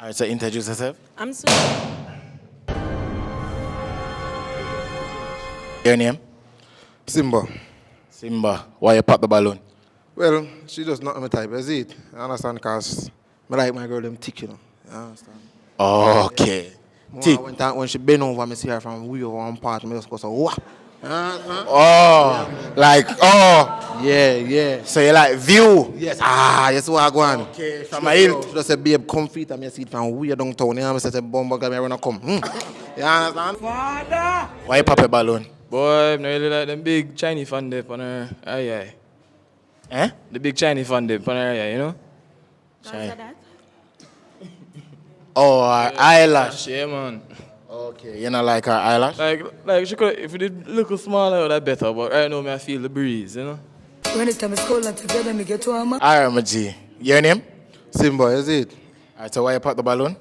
All right, so introduce yourself. I'm sweet. Your name? Simba. Simba. Why you pop the balloon? Well, she just not my type, is it? I understand, because I like my girl, them thick, you know. You understand? Okay. Tick. When she bend over, I see her from way over one part, I just go so, wah. Oh, like, oh. Yeah. So you like view? Yes. That's what I go on. Okay, from my hill. She just say, babe, come feet, and I see it from way downtown. You know, I say, bomba, I wanna come. You understand? Why you pop a balloon? Boy, I'm not really like them big Chinese fan dip on her eye. Eh? The big Chinese fan dip on her eye, you know? Shine. Oh, eyelash. Yeah, man. Okay, you not like her eyelash? Like she could, if it did look smaller, would have better. But right now, I feel the breeze, you know? When the time is cold and together, me get to a man. All right, my G. Your name? Simba, is it? All right, so why you pop the balloon?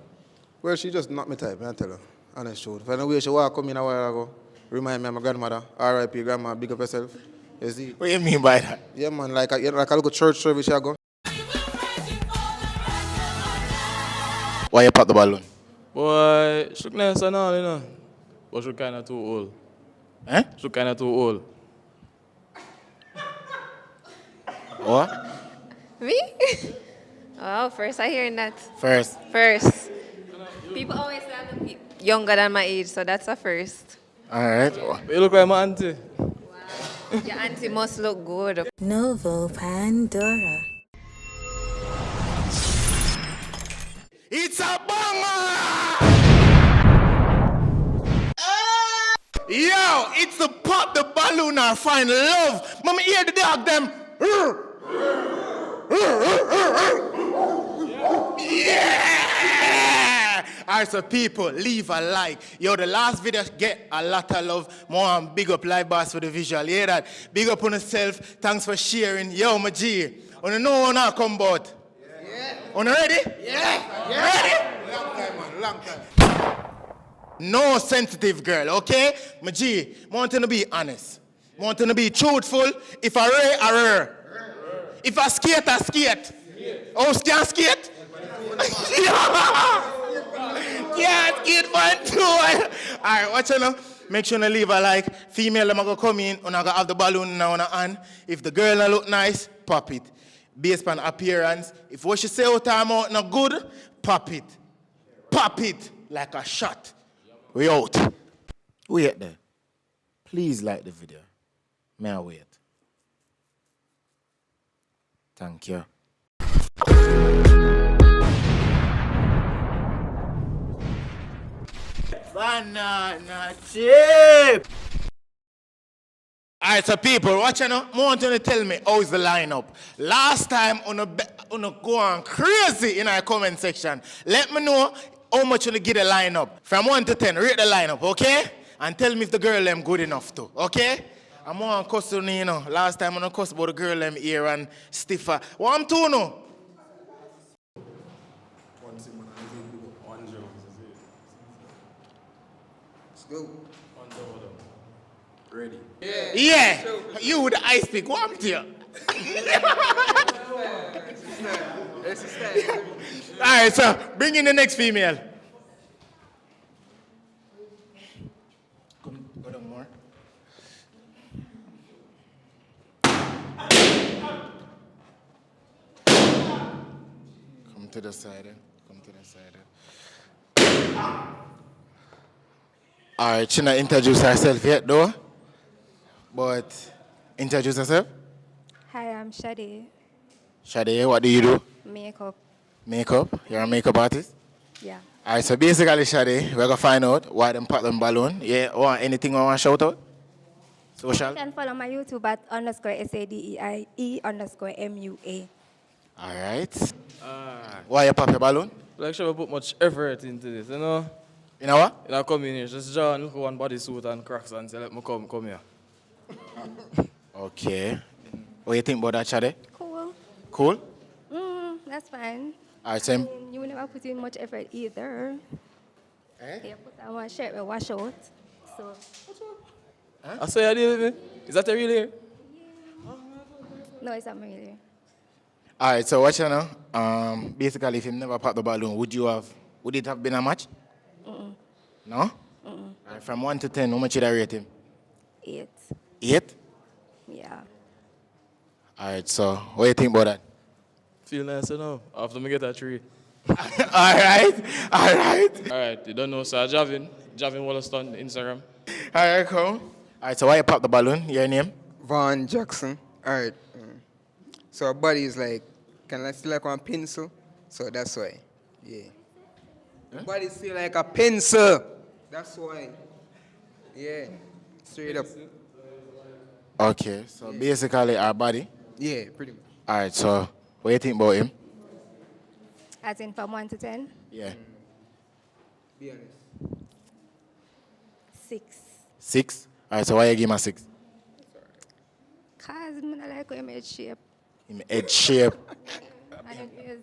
Well, she just not my type, I tell her. Honest truth. If I know where she walk come in a while ago, remind me of my grandmother. R.I.P. grandma, big up yourself. Is it? What do you mean by that? Yeah, man, like a little church service I go. Why you pop the balloon? Boy, she look nice and all, you know? But she kind of too old. Eh? She kind of too old. What? Me? Oh, first I hearing that. First. People always say I'm younger than my age, so that's a first. All right. But you look like my auntie. Your auntie must look good. Novo Pandora. It's a banger! Yo, it's the pop the balloon and find love. Mama hear the dog them. Yeah! Alright, so people, leave a like. Yo, the last video get a lot of love. More and big up Live Boss for the visual. You hear that? Big up on yourself. Thanks for sharing. Yo, my G. On the know when I come about. Yeah. On ready? Yeah. Ready? Long time. No sensitive girl, okay? My G, I want you to be honest. I want you to be truthful. If I rare, I rare. If I skate, I skate. Oh, can skate? Yeah, skate fun too. All right, watch out now. Make sure you leave a like. Female, I'm going to come in and I'm going to have the balloon now on her hand. If the girl not look nice, pop it. Based on appearance. If what she say out her mouth not good, pop it. Pop it like a shot. We out. Wait there. Please like the video. May I wait? Thank you. Banana chip. Alright, so people, watch you now. I want you to tell me how is the lineup. Last time, on go on crazy in our comment section. Let me know how much you give the lineup. From 1 to 10, rate the lineup, okay? And tell me if the girl them good enough too, okay? I'm on cuss on you know. Last time I cuss about the girl them ear and stiffer. What I'm two now? Let's go. Ready. Yeah. You with the ice pick. What I'm to you? Alright, so bring in the next female. Go down more. Come to the side. Come to the side. Alright, she not introduce herself yet though. But introduce yourself. Hi, I'm Shadi. Shade, what do you do? Makeup. Makeup? You're a makeup artist? Yeah. Alright, so basically, Shade, we're gonna find out why them pop them balloon. Yeah, or anything I want to shout out? Social? You can follow my YouTube at _SADEIE_MUA. Alright. Why you pop your balloon? Like she put much effort into this, you know? You know what? And I come in here, just John, look at one bodysuit and Crocs and say, let me come here. Okay. What do you think about that, Shade? Cool. Cool? That's fine. Alright, so You never put in much effort either. You put on one shirt and wash out. So, I saw you deal with me. Is that a real hair? no, it's not really. alright, so watch you now. Basically, if you never popped the balloon, would you have Would it have been a match? No? All right, from 1 to 10, how much would I rate him? 8. 8? Yeah. All right, so what do you think about that? Feel nice enough. After me get a 3. All right, all right. All right, you don't know, so Javin Wollaston, Instagram. All right, cool. All right, so why you pop the balloon? Your name? Von Jackson. All right. So our body is like, kind of still like one pencil. So that's why. Yeah. Body is still like a pencil. That's why. Yeah. Straight up. Okay, so basically our body. Yeah, pretty much. All right, so what do you think about him? As in from 1 to 10? Yeah. Be honest. 6. 6? All right, so why you give him a 6? Cause I don't like him head shape. Him head shape, And him ears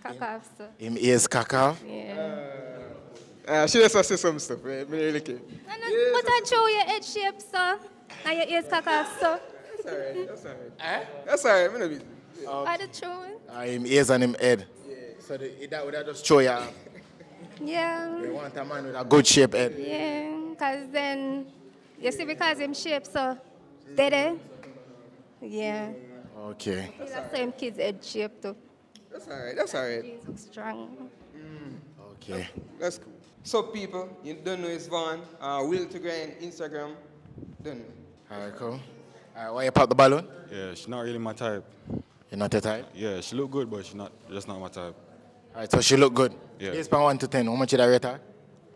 cock off, so. him ears cock off. Yeah. She just say some stuff, right? Me really care. But I show your head shape, so. And your ears cock off, so. That's all right. That's all right. That's all right. Me no be. Are the truth? Him ears and him head. So that would just show you Yeah. you want a man with a good shape head. Yeah. Cause then, you see, because him shape, so. Dead. Yeah. Okay. He's the same kid's head shape, too. That's all right. That's all right. He's look strong. Okay. That's cool. So people, you don't know it's Von. Will to Grind Instagram. Don't know. All right, cool. All right, why you pop the balloon? Yeah, she's not really my type. You're not the type? Yeah, she look good, but she's just not my type. All right, so she look good. Yeah. Based on 1 to 10, how much did I rate her?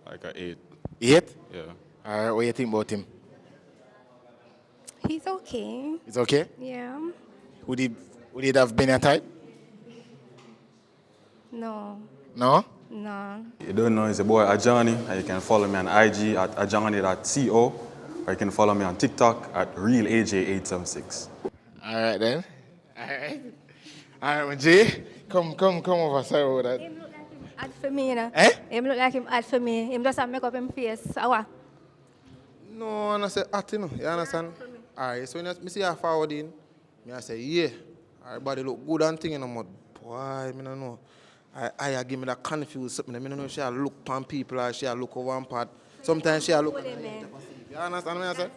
Like a 8. 8? Yeah. All right, what do you think about him? He's okay. It's okay? Yeah. Would he have been a type? No. No? No. You don't know, it's your boy Ajani, and you can follow me on IG at ajani.co, or you can follow me on TikTok at realaj876. All right, then. All right. All right, man, G, come over, sorry about that. Him look like him ad for me, you know. Eh? Him look like him ad for me. Him just have make up him face. Awa. No, I say at, you know. You understand? All right, so when I see her forward in, I say, yeah. Her body look good and thing, you know, but boy, I don't know. I give me that confused something. I don't know if she look on people or she look over one part. Sometimes she look. You understand what I say?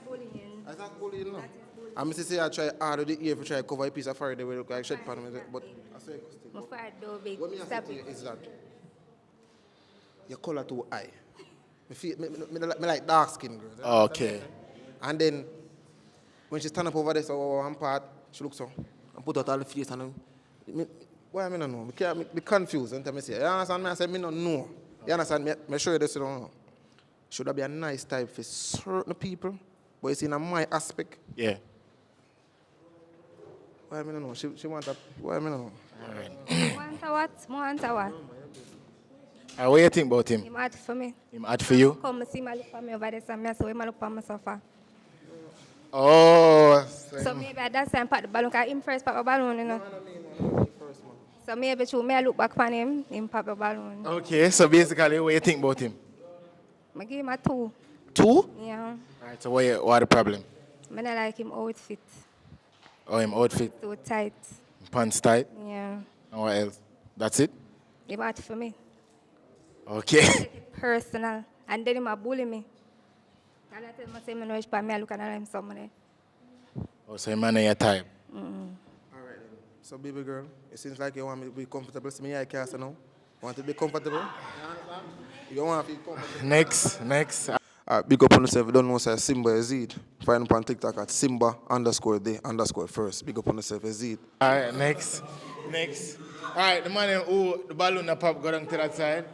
That's not bullying, no. I must say I try hard with the ear to try to cover a piece of fur they will look like shed pan, but I say My fat door big. what me have to tell you is that your color too high. Me like dark skin girls. You Okay. And then when she stand up over there, so over one part, she looks so and put out all the face and why I don't know. Me can't be confused until I say, you understand me? I say me don't know. You understand me? I show you this, you don't know. Should that be a nice type for certain people? But you see in my aspect. Yeah. Why I don't know? She want that. Why I don't know? Want a what? Want a what? All right, what do you think about him? Him ad for me. Him ad for you? Come see my look for me over there, so I say, we look for me so far. Oh. So maybe at that time, pop the balloon, because him first pop the balloon, you know. So maybe through me, I look back on him pop the balloon. Okay, so basically, what do you think about him? I give him a 2. 2? Yeah. All right, so what the problem? I don't like him outfit. Oh, him outfit, Too tight. pants tight, Yeah. and what else? That's it? Him ad for me. Okay. Personal. And then him a bully me. And I tell him, I say, I know which me, I look at him somewhere. Oh, so him and your type. All right then. So baby girl, it seems like you want me to be comfortable. See me, I can't now. Want to be comfortable? You don't want to be comfortable. Next. Big up on yourself. You don't know, say Simba Yazid. Find him on TikTok at Simba_day_first. Big up on yourself, Yazid. All right, next. All right, the man who the balloon the pop go down to that side.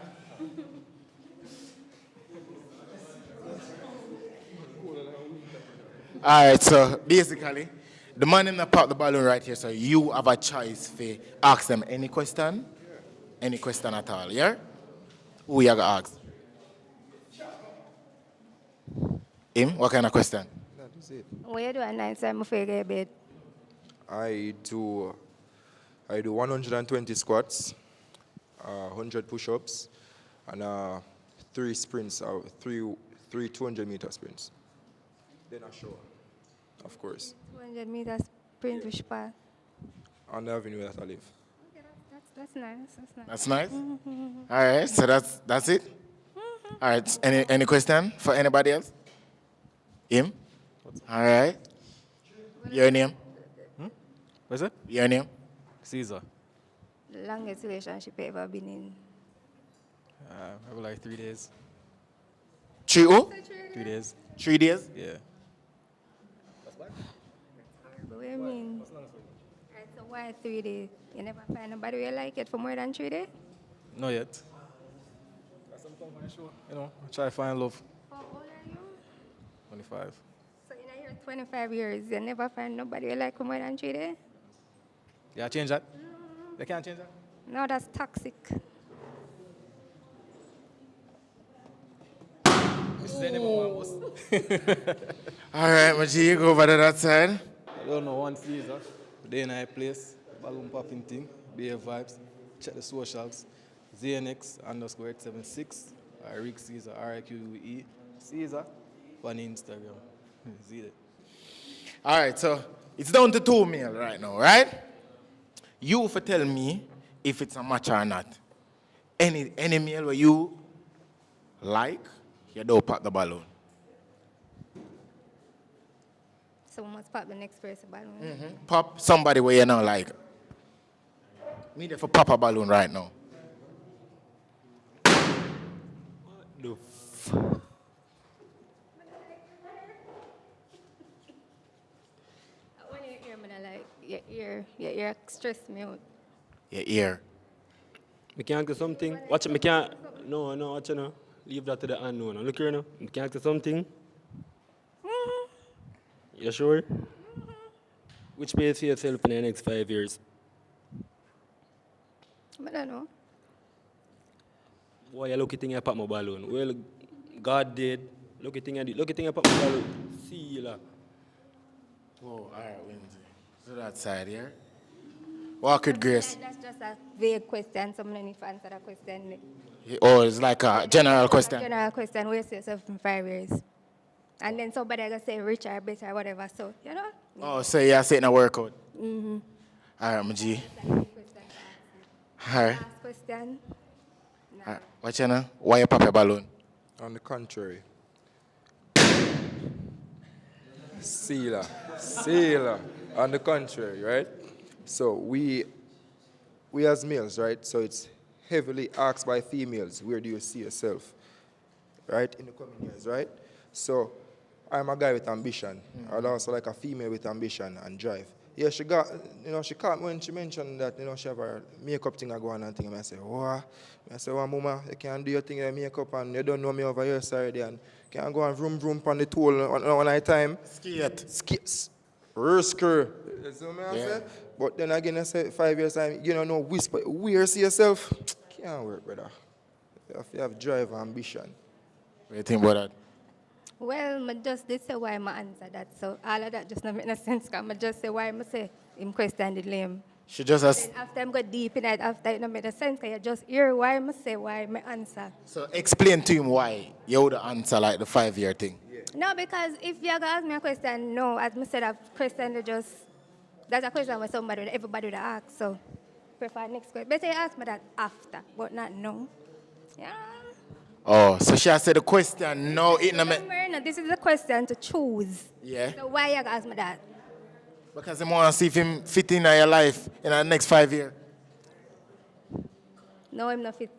All right, so basically, the man in the pop the balloon right here, so you have a choice to ask them any question, any question at all, yeah? Who you gonna ask? Him? What kind of question? That is it. What you do at night time before you get bed? I do 120 squats, 100 push-ups, and 3 sprints, three 200-meter sprints. Then a shower, of course, 200 meters sprint which part? on the avenue that I live. Okay, that's That's nice. That's nice. That's nice? All right, so that's it? All right, any question for anybody else? Him? All right. Your name? What's it? Your name? Caesar. The longest relationship you ever been in? Maybe like 3 days. 3 who? 3 days. 3 days? Yeah. What do you mean? Alright, so why 3 days? You never find nobody you like it for more than 3 days? Not yet. Got some time for the show. You know, try to find love. How old are you? 25. So in your 25 years, you never find nobody you like for more than 3 days? Yeah, change that? They can't change that? No, that's toxic. This is anyone was. All right, my G, you go over to that side. I don't know, one Caesar. Day night place, balloon popping thing, beer vibes. Check the socials. ZNX_876. Rick Caesar, RIQE. Caesar on Instagram. See that? All right, so it's down to 2 mil right now, right? You for tell me if it's a match or not. Any meal where you like, you don't pop the balloon. So we must pop the next person balloon. Pop somebody where you not like. Me there for pop a balloon right now. When you hear me, like, your ear stress me out. Your ear. Me can ask you something. Watch it, me can't. No, watch it now. Leave that to the unknown. Look here now. Me can ask you something. You sure? Which way you see yourself in the next 5 years? I don't know. Why you look at thing you pop my balloon? Well, God did. Look at thing you did. Look at thing you pop my balloon. See you lah. Oh, all right, Wednesday. So that side here. Walk with grace. That's just a vague question. Someone need to answer that question. Oh, it's like a general A question. general question. Where you see yourself in 5 years? And then somebody gonna say rich or better or whatever. So, you know? Oh, so you're sitting a workout. All right, my G. All right. Last question. All right. Watch you now. Why you pop a balloon? On the contrary. Sealer. On the contrary, right? So we as males, right? So it's heavily asked by females, where do you see yourself, right, in the coming years, right? So I'm a guy with ambition. I'd also like a female with ambition and drive. Yeah, she got, she caught me when she mentioned that, she have her makeup thing I go on and thing. And I say, what? I say, well, mama, you can't do your thing in makeup and you don't know me over here already and can't go and vroom on the tool on night time. Skate. Risker. You see what I say? But then again, I say 5 years time, you don't know whisper, where see yourself? Can't work, brother. You have drive and ambition. What do you think about that? Well, I just did say why I answer that. So all of that just not make no sense. Cause I just say why I say him question the lame. She just has... Then after I go deep in it, after it not make no sense. Cause you just hear why I say why I answer. So explain to him why you would answer like the 5-year thing. No, because if you're gonna ask me a question, no, as I said, a question that's a question where everybody would ask. So prefer next question. Better you ask me that after, but not no. Yeah. Oh, so she has said the question, no, it no make... Remember, this is a question to choose. Yeah. So why you gonna ask me that? Because I want to see if him fit in your life in the next 5 years. No, I'm not fit.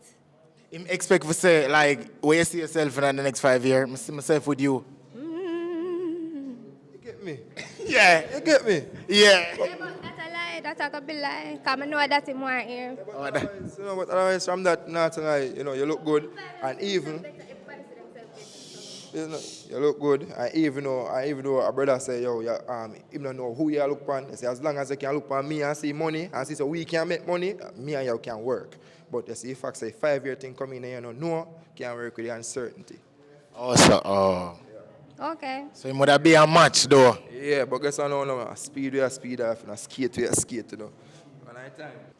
Him expect to say, like, where you see yourself in the next 5 years? I see myself with you. You get me? Yeah. You get me? Yeah. Yeah, but that's a lie. That's a be lie. Because I know that him want here. But otherwise from that night tonight, you look good. And even... You look good, and even though a brother say, yo, even don't know who you look upon, say as long as you can look upon me and see money, and see so we can make money, me and you can work. But you see, if I say 5-year thing coming in, you know, can't work with the uncertainty. Okay. So it would be a match, though. Yeah, but guess what? No, speed off, and skate, you know.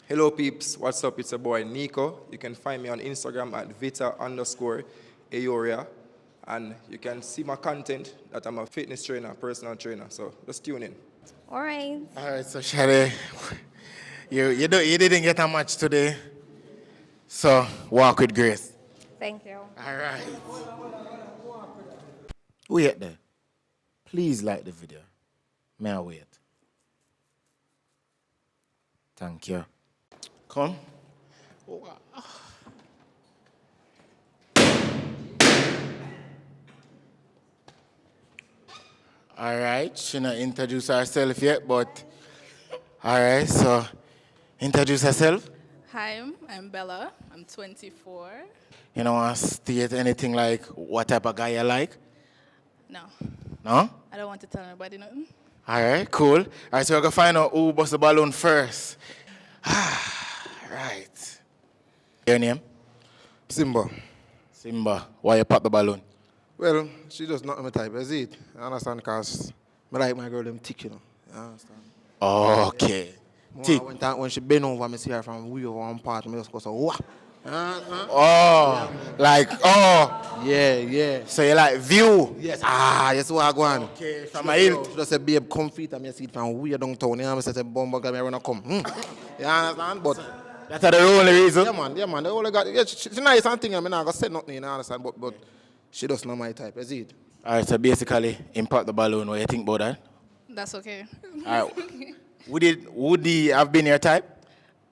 Hello, peeps. What's up? It's your boy, Nico. You can find me on Instagram at Vita_Aoria. And you can see my content that I'm a fitness trainer, personal trainer. So just tune in. All right. All right, so Shade, You didn't get a match today. So walk with grace. Thank you. All right. Wait there. Please like the video. May I wait? Thank you. Come. All right, she not introduce herself yet, but all right, so introduce herself. Hi, I'm Bella. I'm 24. You don't want to state anything like what type of guy you like? No, No? I don't want to tell anybody nothing. All right, cool. All right, so we're going to find out who bust the balloon first. Right. Your name? Simba. Simba. Why you pop the balloon? Well, she just not my type, is it? You understand? Because I like my girl, them thick, you know. You understand? Okay. Thick. When she bend over, I see her from way over one part, I just go so, wah. Oh, like, oh. Yeah. So you like view? Yes. Yes, what I go on. Okay, from my hill. She just say, babe, come fit, and I see it from way downtown. You know, I say, bomb, girl, I wanna come. You understand? But that's the only reason? Yeah, man. The only got, yeah, she's nice and thing, I mean, I go say nothing, you understand? But she does not my type, is it? All right, so basically, impact the balloon. What do you think about that? That's okay. All right. Would he have been your type?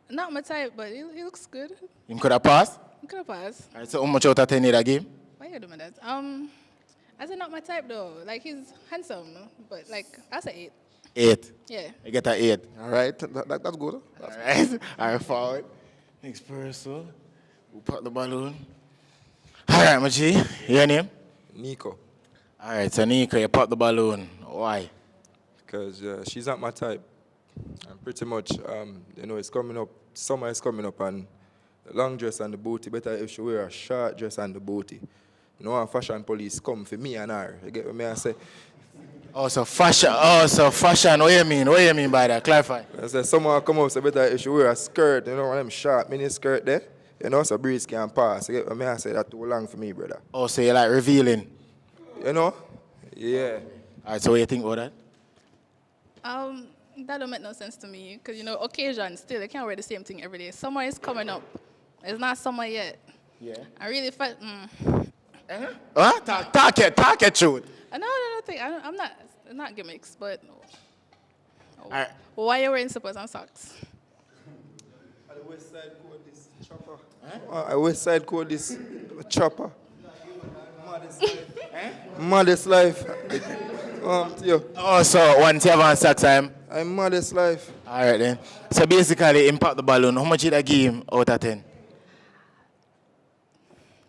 Not my type, but he looks good. Him could have passed? He could have passed. All right, so how much out of 10 in that game? Why you doing that? I said not my type though. Like he's handsome, but like I say 8. 8. Yeah. I get an 8. All right, that's good. All right. All right, forward. Next person. Who pop the balloon? All right, my G. Your name? Nico. All right, so Nico, you pop the balloon. Why? Because she's not my type. And pretty much, it's coming up, summer is coming up, and the long dress and the booty, better if she wear a short dress and the booty. No fashion police come for me and her. You get what I say? Oh, so fashion. What do you mean by that? Clarify. I say, someone come up, so better if she wear a skirt, one of them short mini skirt there, so breeze can pass. You get what I say? That's too long for me, brother. Oh, so you like revealing? Yeah. All right, so what do you think about that? That don't make no sense to me, because occasion still, they can't wear the same thing every day. Summer is coming up. It's not summer yet. Yeah. I really felt. What? Talk it, truth. I'm not gimmicks, but. All right. Why are you wearing slippers and socks? At the west side code this chopper. I west side code this chopper. Modest life. Oh, so once you have on socks, I'm modest life. All right then. So basically, impact the balloon. How much did I give him out of 10?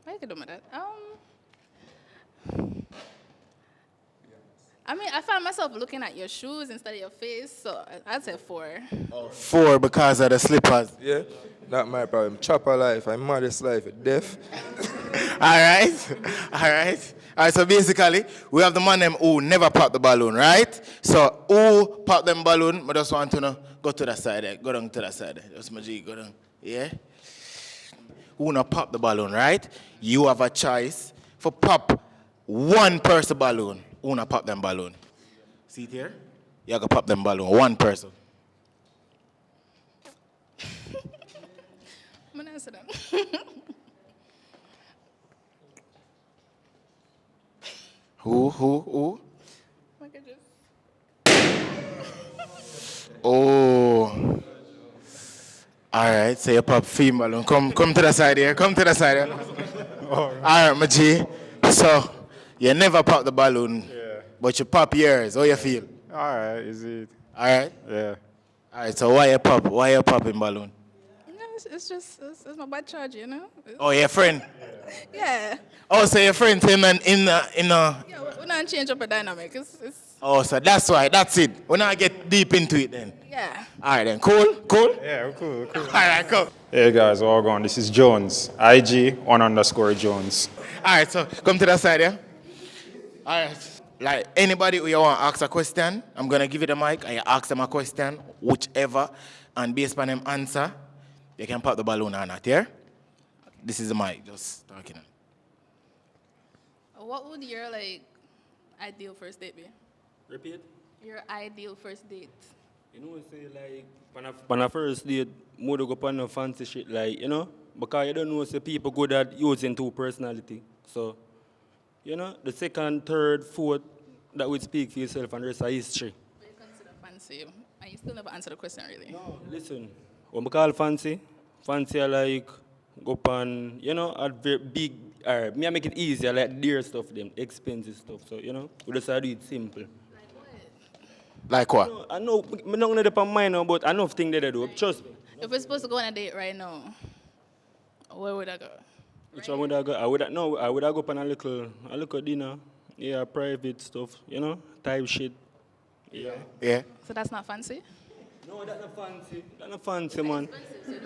Why you do that? I mean, I find myself looking at your shoes instead of your face, so I'd say 4. 4 because of the slippers. Yeah, not my problem. Chopper life, I'm modest life, deaf. All right. So basically, we have the man them who never pop the balloon, right? So who pop them balloon? I just want to know, go to that side there. Go down to that side there. Just my G, go down. Yeah? Who not pop the balloon, right? You have a choice for pop one person balloon. Who not pop them balloon? See it here? You have to pop them balloon. One person. I'm gonna answer that. Who? Oh. All right, so you pop female balloon. Come to the side here. All right, my G. So, you never pop the balloon, but you pop yours. How you feel? All right, is it? All right? Yeah. All right, so why you popping balloon? It's my bad charge, Oh, your friend? Yeah. Oh, so your friend him in Yeah, we're not change up a dynamic. It's Oh, so that's why. That's it. We're not get deep into it then. Yeah. All right then. Cool? Yeah, cool. All right, cool. Hey guys, all going. This is Jones. IG_Jones. All right, so come to that side, yeah? All right. Like anybody who you want to ask a question, I'm going to give you the mic and you ask them a question, whichever, and based on them answer, they can pop the balloon or not, yeah? This is the mic, just talking. What would your ideal first date be? Repeat? Your ideal first date. Say On a first date, more to go on a fancy shit like, you know, because you don't know say people good at using two personality. So, you know, the second, third, fourth, that would speak for yourself and the rest of history. What do you consider fancy? And you still never answer the question really. No, listen, what I call fancy I like go on, you know, at very big, me I make it easier, like dear stuff, them expensive stuff. So, you know, we just do it simple. Like what? No, I know, I'm not going to depend on mine now, but I know things that I do. Trust me. If we're supposed to go on a date right now, where would I go? Which one would I go? I would go on a little dinner. Yeah, private stuff, you know, type shit. Yeah. Yeah. So that's not fancy? No, that's not fancy. That's not fancy, man.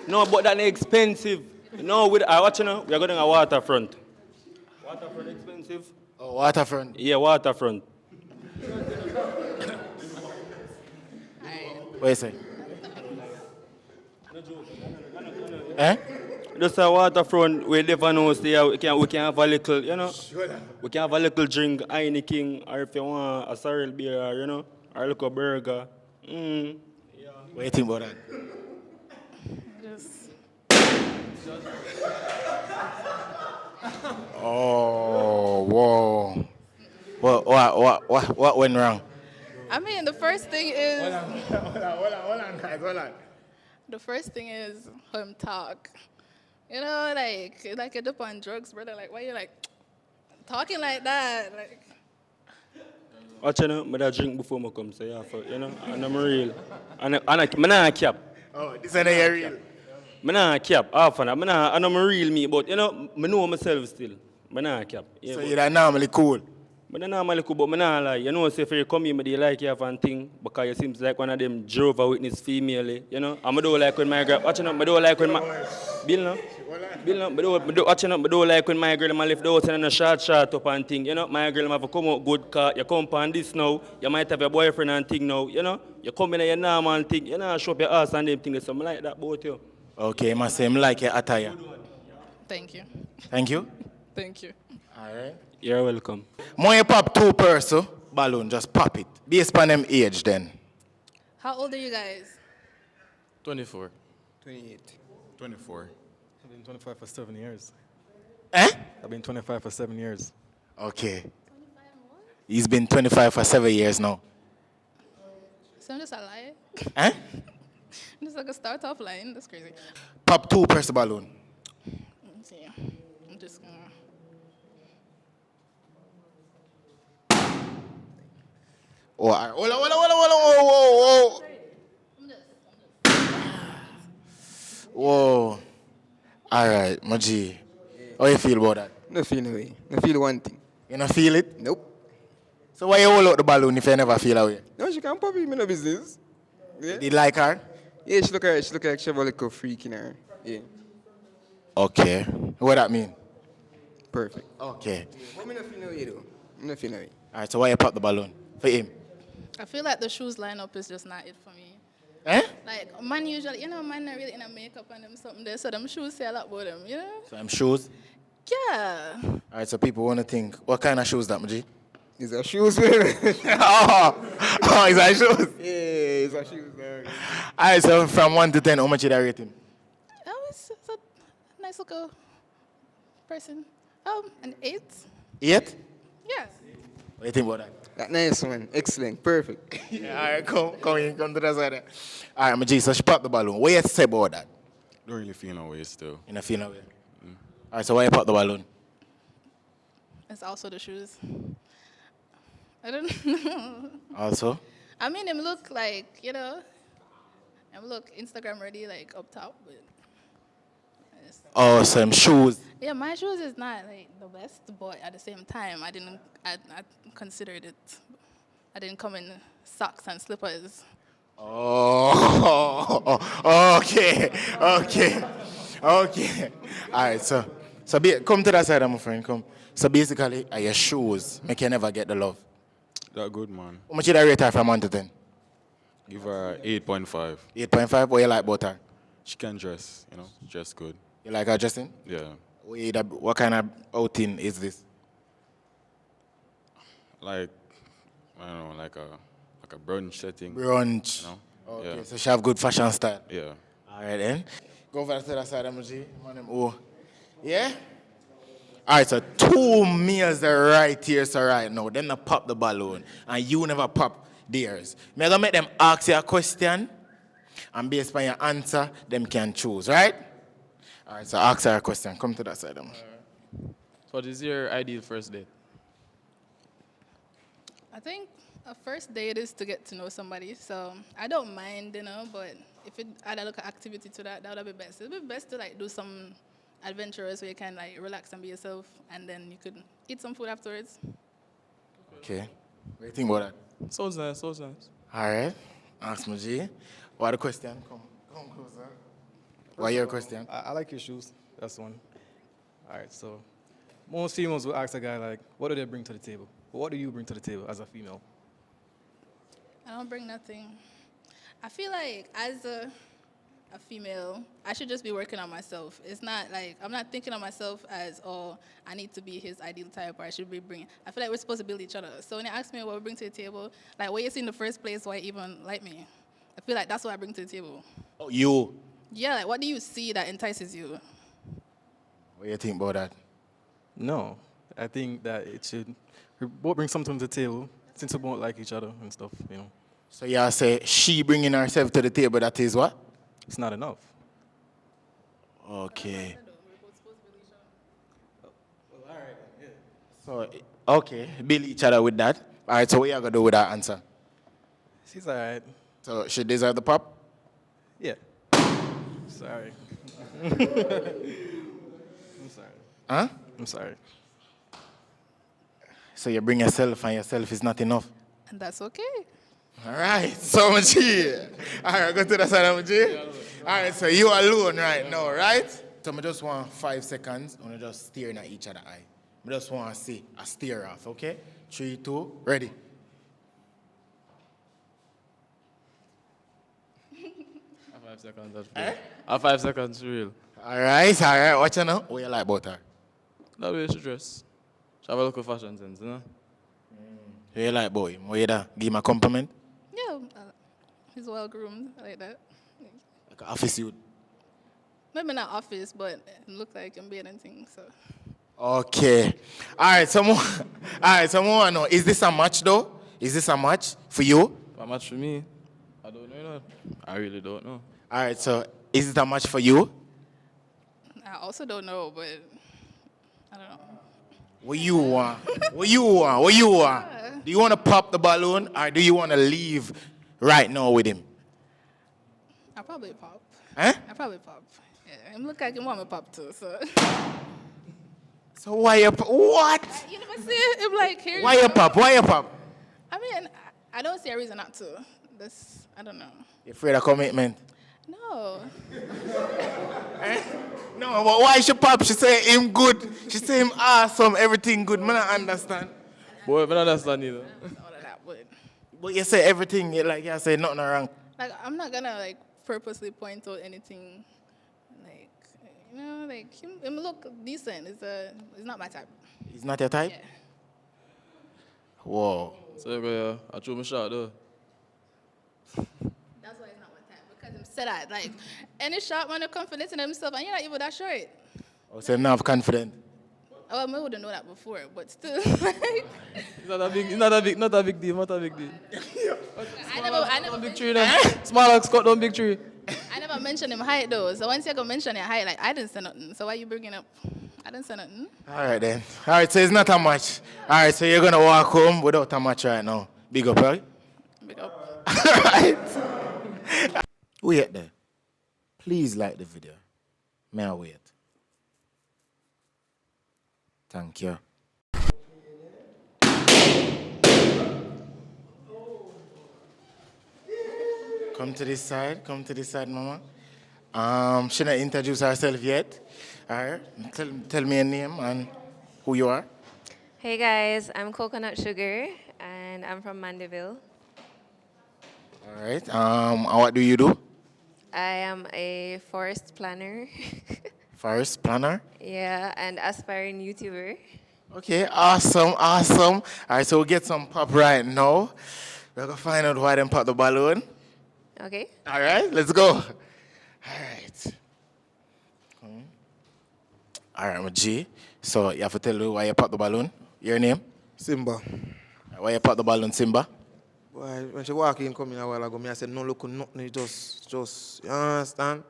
No, but that's expensive. No, watch you know, we are going to a waterfront. Waterfront expensive? Oh, waterfront? Yeah, waterfront. What you say? Eh? Just a waterfront, we never know, stay, we can have a little, you know, we can have a little drink, Heineken, or if you want a sorrel beer, you know, or a little burger. Yeah. What do you think about that? Oh, whoa. What went wrong? I mean, the first thing is... Hold on, guys, hold on. The first thing is him talk. You know, like you're up on drugs, brother. Like, why you like talking like that? Like, Watch you know, I drink before I come, so yeah, you know, and I'm real. And I'm not cap. Oh, this is not real. I'm not cap, often. I'm real me, but you know, I know myself still. I'm not cap. Yeah, so you're normally cool? I'm not normally cool, but I'm not lie. You know, say if you come here, I like you and thing, because you seems like one of them Jehovah's Witness female, you know. And I don't like when my girl, watch you know, I don't like when my... Bill, no? Watch you know, I don't like when my girl left the house and a short up and thing, you know. My girl have to come out good car, you come on this now, you might have your boyfriend and thing now, you know. You come in and your normal thing, you know, show up your ass and them things, so I like that about you. Okay, must say I like your attire. thank you. Thank you. Thank you. All right. You're welcome. When you pop two person balloon, just pop it. Based on them age then. How old are you guys? 24. 28. 24. I've been 25 for 7 years. Eh? I've been 25 for 7 years. Okay. He's been 25 for 7 years now. So I'm just a lie. Eh? Just like a start off line. That's crazy. Pop two person balloon. Let's see. I'm just gonna. Oh, all right. Hold on. Whoa. All right, my G. How you feel about that? No feel no way. No feel one thing. You don't feel it? Nope. So why you hold out the balloon if you never feel away? No, she can't pop it. Me no business. Yeah. Did you like her? Yeah, she look like she have a little freak in her. Yeah. Okay. What that mean? Perfect. Okay. But me no feel no way though. Me no feel no way. All right, so why you pop the balloon? For him? I feel like the shoes lineup is just not it for me. Eh? Like, man usually, you know, man not really in a makeup and them something there, so them shoes say a lot about them, you know? So them shoes? Yeah. All right, so people want to think, what kind of shoes that, my G? Is that shoes, man? oh, is that shoes? Yeah, is that shoes, man. All right, so from 1 to 10, how much did I rate him? It's a nice little person. An 8. 8? Yeah. What do you think about that? That nice one. Excellent. Perfect. Yeah, all right, come to the side there. All right, my G, so she popped the balloon. What you say about that? Don't really feel no way still. You don't feel no way? All right, so why you pop the balloon? It's also the shoes. I don't know. Also? I mean, him look like, you know, him look Instagram ready, like up top, but. Oh, some shoes. Yeah, my shoes is not like the best, but at the same time, I considered it. I didn't come in socks and slippers. Oh, okay. All right, so come to that side, my friend, come. So basically, are your shoes make you never get the love? That good, man. How much did I rate her from 1 to 10? Give her 8.5. 8.5, what you like about her? She can dress, you know, dress good. You like her dressing? Yeah. What kind of outing is this? Like, I don't know, like a brunch setting. Brunch. You know? Okay, Yeah. so she have good fashion style. Yeah. All right then. Go over to that side, MG. Man, them, oh. Yeah? All right, so 2 males are right here, so right now. Them not pop the balloon, and you never pop theirs. Me gonna make them ask you a question, and based on your answer, them can choose, right? All right, so ask her a question. Come to that side, MG. What is your ideal first date? I think a first date is to get to know somebody, so I don't mind, but if it add a little activity to that, that would be best. It would be best to like do some adventurous where you can like relax and be yourself, and then you could eat some food afterwards. Okay. What do you think about that? Sounds nice, sounds nice. All right. Ask me, G. What the question? Come closer. What your question? I like your shoes. That's one. All right, so most females will ask a guy, like, what do they bring to the table? What do you bring to the table as a female? I don't bring nothing. I feel like as a female, I should just be working on myself. It's not like, I'm not thinking of myself as, oh, I need to be his ideal type, or I should be bringing. I feel like we're supposed to build each other. So when you ask me what we bring to the table, like what you see in the first place, why you even like me? I feel like that's what I bring to the table. Oh, you. Yeah, like what do you see that entices you? What do you think about that? No, I think that it should, we both bring something to the table, since we both like each other and stuff, So you say she bringing herself to the table, that is what? It's not enough. Okay. So, okay, build each other with that. All right, so what you going to do with that answer? She's all right. So she deserve the pop? Yeah. Sorry. I'm sorry. Huh? I'm sorry. So you bring yourself and yourself is not enough? And that's okay. All right, so much here. All right, go to the side of G. All right, so you alone right now, right? So I just want 5 seconds. I'm just staring at each other eye. I just want to see a stare off, okay? 3, 2, ready. I have 5 seconds, that's real. I have 5 seconds, real. All right. Watch you now. What you like about her? That way she dress. She have a look of fashion sense, What you like, boy? What you da? Give him a compliment? Yeah, he's well groomed. I like that. Like an office youth. Maybe not office, but it look like him being anything. So. Okay. All right, so more. All right, so more. No, is this a match though? Is this a match for you? A match for me? I don't know. I really don't know. All right, so is it a match for you? I also don't know, but I don't know. What you want? What you want? What you want? Do you want to pop the balloon or do you want to leave right now with him? I'll probably pop. Huh? I'll probably pop. Yeah, him look like him want me pop too, so. So why you pop? What? You never see him like here. Why you pop? Why you pop? I mean, I don't see a reason not to. That's, I don't know. You afraid of commitment? No. No, but why she pop? She say him good. She say him awesome, everything good. Man, I understand. Boy, I don't understand either. All of that, But you say everything, you say nothing wrong. like, I'm not gonna like purposely point out anything. Like, like him look decent. It's not my type. He's not your type? Yeah. Whoa. So I threw my shot though. That's why it's not my type, because him said that. Like, any short man who confidence in himself, and you're not even that short. Oh, so not confident. Well, I wouldn't know that before, but still. It's not a big deal, not a big deal. I never big tree then. Small like Scott down big tree. I never mentioned him height though. So once you go mention your height, like I didn't say nothing. So why you bringing up? I didn't say nothing. All right, then. All right, so it's not a match. All right, so you're going to walk home without a match right now. Big up, right? Big up. All right. Wait there. Please like the video. May I wait? Thank you. Come to this side, mama. She not introduce herself yet. All right, tell me your name and who you are. Hey guys, I'm Coconut Sugar and I'm from Mandeville. All right, and what do you do? I am a forest planner. Forest planner? Yeah, and aspiring YouTuber. Okay, awesome. All right, so we'll get some pop right now. We're going to find out why them pop the balloon. Okay. All right, let's go. All right. All right, I'm a G. So you have to tell me why you pop the balloon. Your name? Simba. Why you pop the balloon, Simba? Why, when she walk in, come in a while ago, I said, no, look, nothing, just, you understand?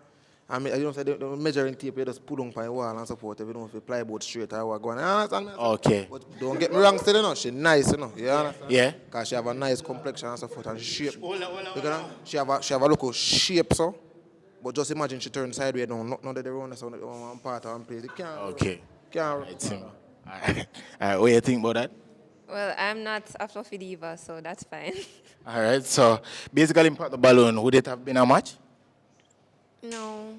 I mean, you know, say the measuring tape, you just put on the wall and support. If you don't have plyboard straight, I will go on. You understand me? Okay. But don't get me wrong, still, you know, she nice, you know. You understand? Yeah. Because she have a nice complexion and so forth, and shape. She have a look of shape, so. But just imagine she turn sideways down, not that they run us on one part or one place. It can't. Okay. Can't. Right, Simba. All right. All right, what do you think about that? Well, I'm not a fluffy diva, so that's fine. All right, so basically, in pop the balloon, would it have been a match? No.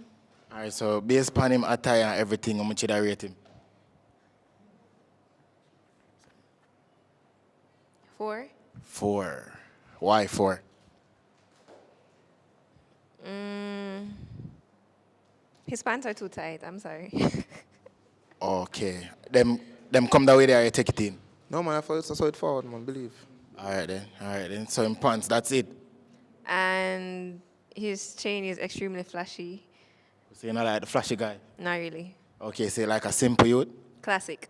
All right, so based on him attire and everything, how much should I rate him? 4. 4. Why 4? His pants are too tight. I'm sorry. Okay. Them come that way there, you take it in. No, man, I saw it forward, man, believe. All right then. So in pants, that's it. And his chain is extremely flashy. So you're not like the flashy guy? Not really. Okay, so like a simple youth? Classic.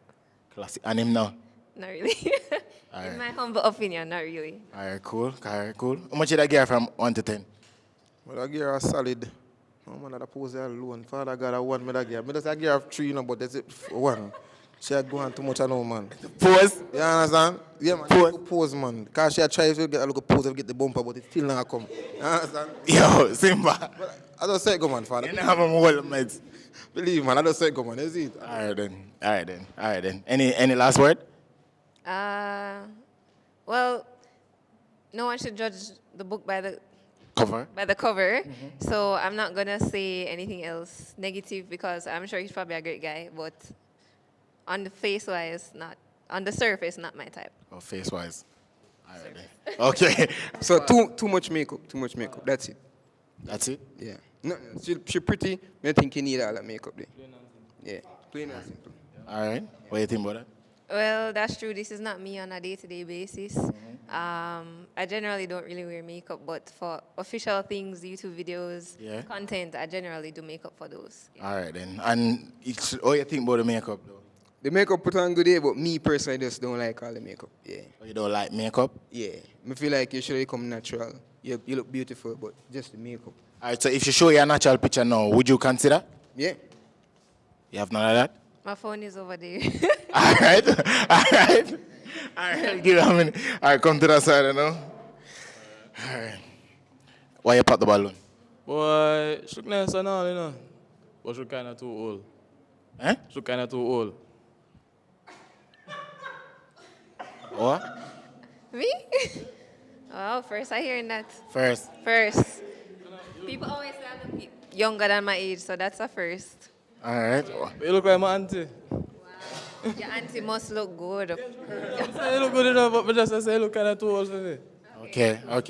Classic. And him now? Not really. All In right. my humble opinion, not really. All right, cool. How much did I get from 1 to 10? Well, I give her a solid. No, man, that pose there alone. Father God, I 1, I give her. I give her 3, you know, but that's it. 1. She had gone too much, I know, man. Pose? You understand? Yeah, man. Pose, man. Because she had tried to get a little pose and get the bumper, but it still not come. You understand? Yo, Simba. But I just say go, man, father. You know how I'm old, mates. Believe, man. I just say go, man. Is it? All right then. Any last word? Well, no one should judge the book by the Cover. So I'm not gonna say anything else negative because I'm sure he's probably a great guy, but on the face wise, not on the surface, not my type. Oh, face wise. All right then. Okay. So too much makeup. That's it. That's it? Yeah. No, she pretty. I think you need all that makeup there. Yeah. Plain and simple. All right. What do you think about that? Well, that's true. This is not me on a day-to-day basis. I generally don't really wear makeup, but for official things, YouTube videos, content, I generally do makeup for those. Yeah. All right then. And what do you think about the makeup though? The makeup put on good day, but me personally just don't like all the makeup. Yeah. Oh, you don't like makeup? Yeah. I feel like you should come natural. You look beautiful, but just the makeup. All right, so if you show your natural picture now, would you consider? Yeah. You have none of that? My phone is over there. All right. Give it a minute. All right, come to that side now. All right. Why you pop the balloon? Boy, she nice and all, you know. But she kind of too old. Eh? She kind of too old. What? Me? Oh, first I hearing that. First. People always say I'm younger than my age, so that's a first. All right. You look like my auntie. Your auntie must look good. You look good enough, but just say you look kind of too old for me. Okay. All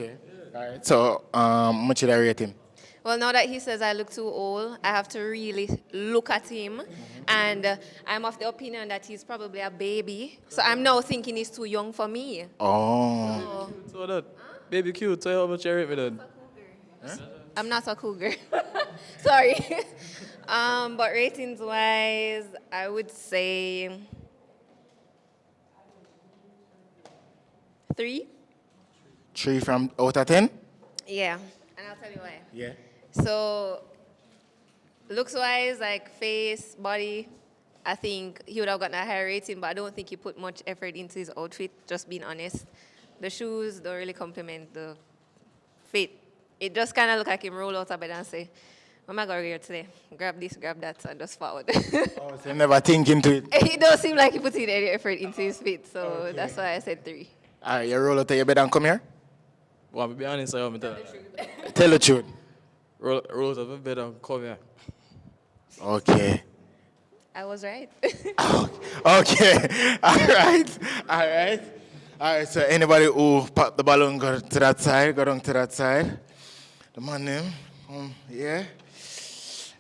right. So, how much should I rate him? Well, now that he says I look too old, I have to really look at him. And I'm of the opinion that he's probably a baby. So I'm now thinking he's too young for me. Oh. So that baby cute, so how much you rate me then? I'm not a cougar. Sorry. But ratings-wise, I would say 3. 3 from out of 10? Yeah, and I'll tell you why. Yeah. So, looks-wise, like face, body, I think he would have gotten a higher rating, but I don't think he put much effort into his outfit, just being honest. The shoes don't really complement the fit. It just kind of look like him roll out of bed and say, what am I going to wear today? Grab this, grab that, and just forward. Oh, so you never think into it? It don't seem like he put in any effort into his fit, so that's why I said 3. All right, you roll out of your bed and come here? Well, to be honest, I'm Tell the truth. Roll out of the bed and come here. Okay. I was right. Okay. All right, so anybody who popped the balloon go to that side, go down to that side. The man name, yeah.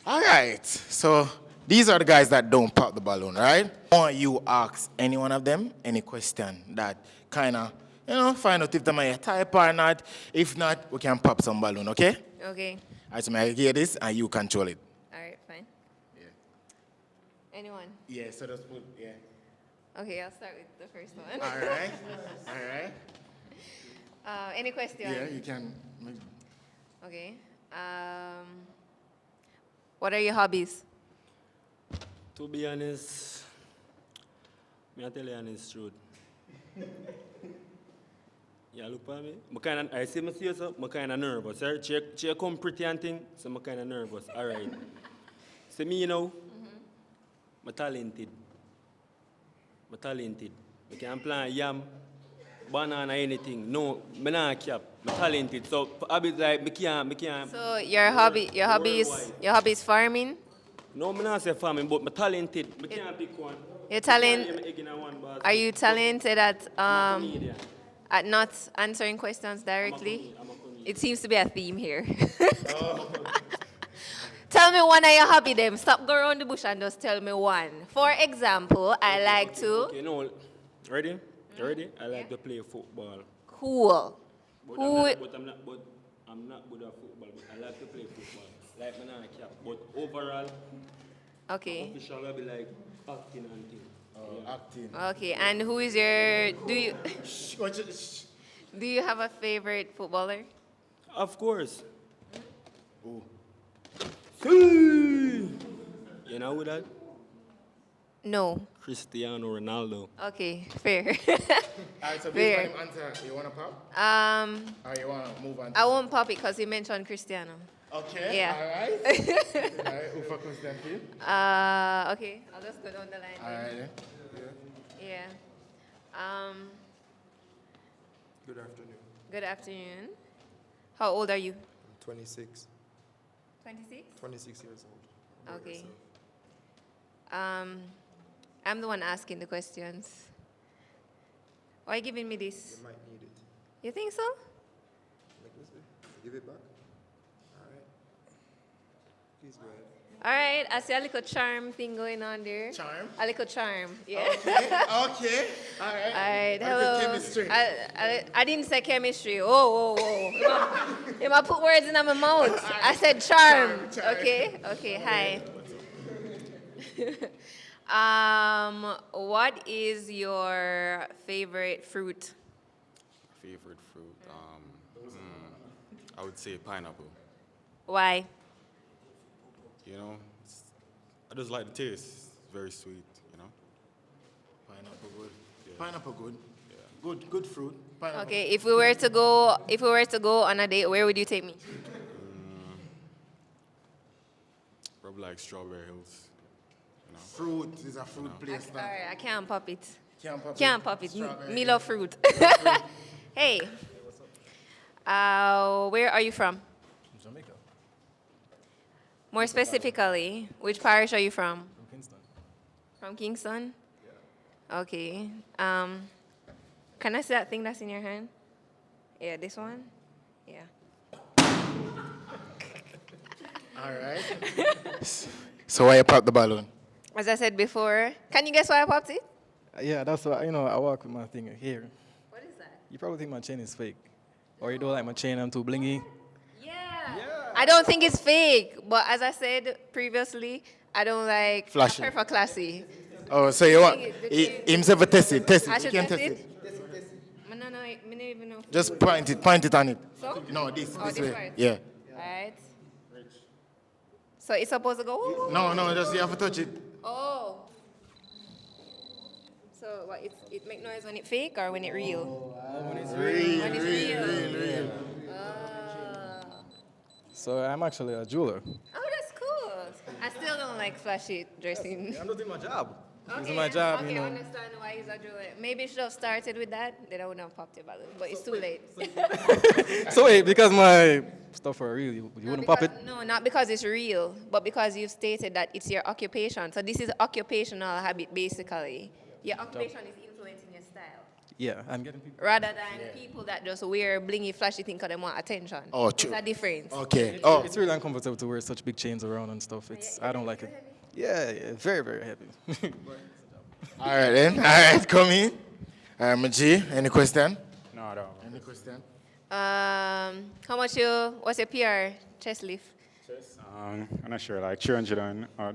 All right, so these are the guys that don't pop the balloon, right? I want you ask any one of them any question that kind of you know, find out if them are your type or not. If not, we can pop some balloon, okay? Okay. All right, so I hear this and you control it. All right, fine. Yeah. Anyone? Yeah, so just put, yeah. Okay, I'll start with the first one. All right. All right. Any question? Yeah, you can. Okay. What are your hobbies? To be honest, me I tell you honest truth. Yeah, look at me. I see me see you, so I'm kind of nervous. Sir, she come pretty and thing, so I'm kind of nervous. All right. See me, you know, I'm talented. I'm talented. I can plant yam, banana, anything. No, I'm not cap. I'm talented. So I be like, I can't. So your hobby is farming? No, I'm not say farming, but I'm talented. I can't pick one. You're talented. Are you talented at not answering questions directly? It seems to be a theme here. Tell me one of your hobby them. Stop going around the bush and just tell me one. For example, I like to. Okay, no. Ready? You ready? I like to play football. Cool. But I'm not good at football. But I like to play football. Like I'm not a cap. But overall, okay. official will be like acting and things. Acting. Okay, and who is your do you have a favorite footballer? Of course. You know who that? No. Cristiano Ronaldo. Okay, fair. Alright, so fair. based on him answer, you wanna pop? Or you wanna move on? I won't pop it because he mentioned Cristiano. Okay. Yeah. Alright. Who for question for you? Okay, I'll just go down the line. Alright. Yeah. Good afternoon. Good afternoon. How old are you? I'm 26. 26? 26 years old. Okay. I'm the one asking the questions. Why are you giving me this? You might need it. You think so? Like this, give it back. All right. Please go ahead. All right, I see a little charm thing going on there. Charm? A little charm, yeah. Okay. All right. All right, A hello. little chemistry. I didn't say chemistry. Whoa. You might put words in my mouth. I said charm. Charm. Okay, hi. What is your favorite fruit? Favorite fruit? I would say pineapple. Why? You know, I just like the taste. It's very sweet, you know. Pineapple good. Yeah. Pineapple good. Yeah. Good fruit. Pineapple. Okay, if we were to go on a date, where would you take me? Probably like Strawberry Hills. You know. Fruit is a fruit place. All right, I can't pop it. Can't pop it. Strawberry Me love fruit. Hey, where are you from? Jamaica. More specifically, which parish are you from? From Kingston. From Kingston? Yeah. Okay. Can I see that thing that's in your hand? Yeah, this one? Yeah. All right. So why you pop the balloon? As I said before, can you guess why I popped it? Yeah, that's why, I walk with my thing here. What is that? You probably think my chain is fake. Or you don't like my chain, I'm too blingy. Yeah. I don't think it's fake, but as I said previously, I don't like Flashy. I prefer classy. Oh, so you want himself a test it. I You should can test test it? it. No, I don't even know. Just point it on it. So? No, this Oh, this way. way. Yeah. Alright. So it's supposed to go? No, just you have to touch it. Oh. So what? It make noise when it fake or when it real? When it's When it's real. So I'm actually a jeweler. Oh, that's cool. I still don't like flashy dressing. I'm just doing my job. Okay, This is my job, okay, you know. I understand why he's a jeweler. Maybe you should have started with that. Then I wouldn't have popped your balloon. But it's too late. So wait, because my stuff are real, you wouldn't pop it? No, not because it's real, but because you've stated that it's your occupation. So this is occupational habit, basically. Your occupation is influencing your style. Yeah, I'm getting people. Rather than people that just wear blingy, flashy things because they want attention. Oh, true. It's a difference. Okay. It's really uncomfortable to wear such big chains around and stuff. I don't like it. Yeah, very, very heavy. All right then. All right, come in. Maji, any question? No, No, I don't. Any question? What's your PR chest lift? I'm not sure, like 300 or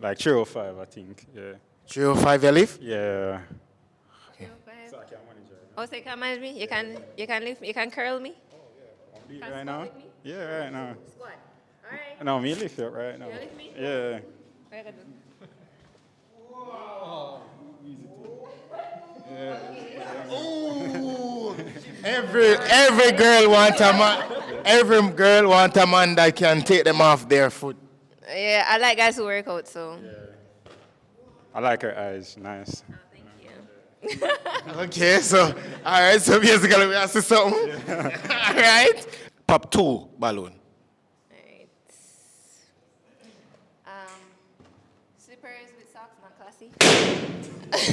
like 305, I think. Yeah. 305 you lift? Yeah. 305. Oh, so you can manage me? You can lift me? You can curl me? Lift Can right squat now? with me? Yeah, right now. Squat. All right. No, me lift it right now. You lift me? Yeah. What you gonna do? Ooh. Every girl want a man. Every girl want a man that can take them off their foot. Yeah, I like guys who work out, so. I like her eyes. Nice. Okay, so all right, so basically we have to something. All right. Pop 2 balloon. Slippers with socks, not classy.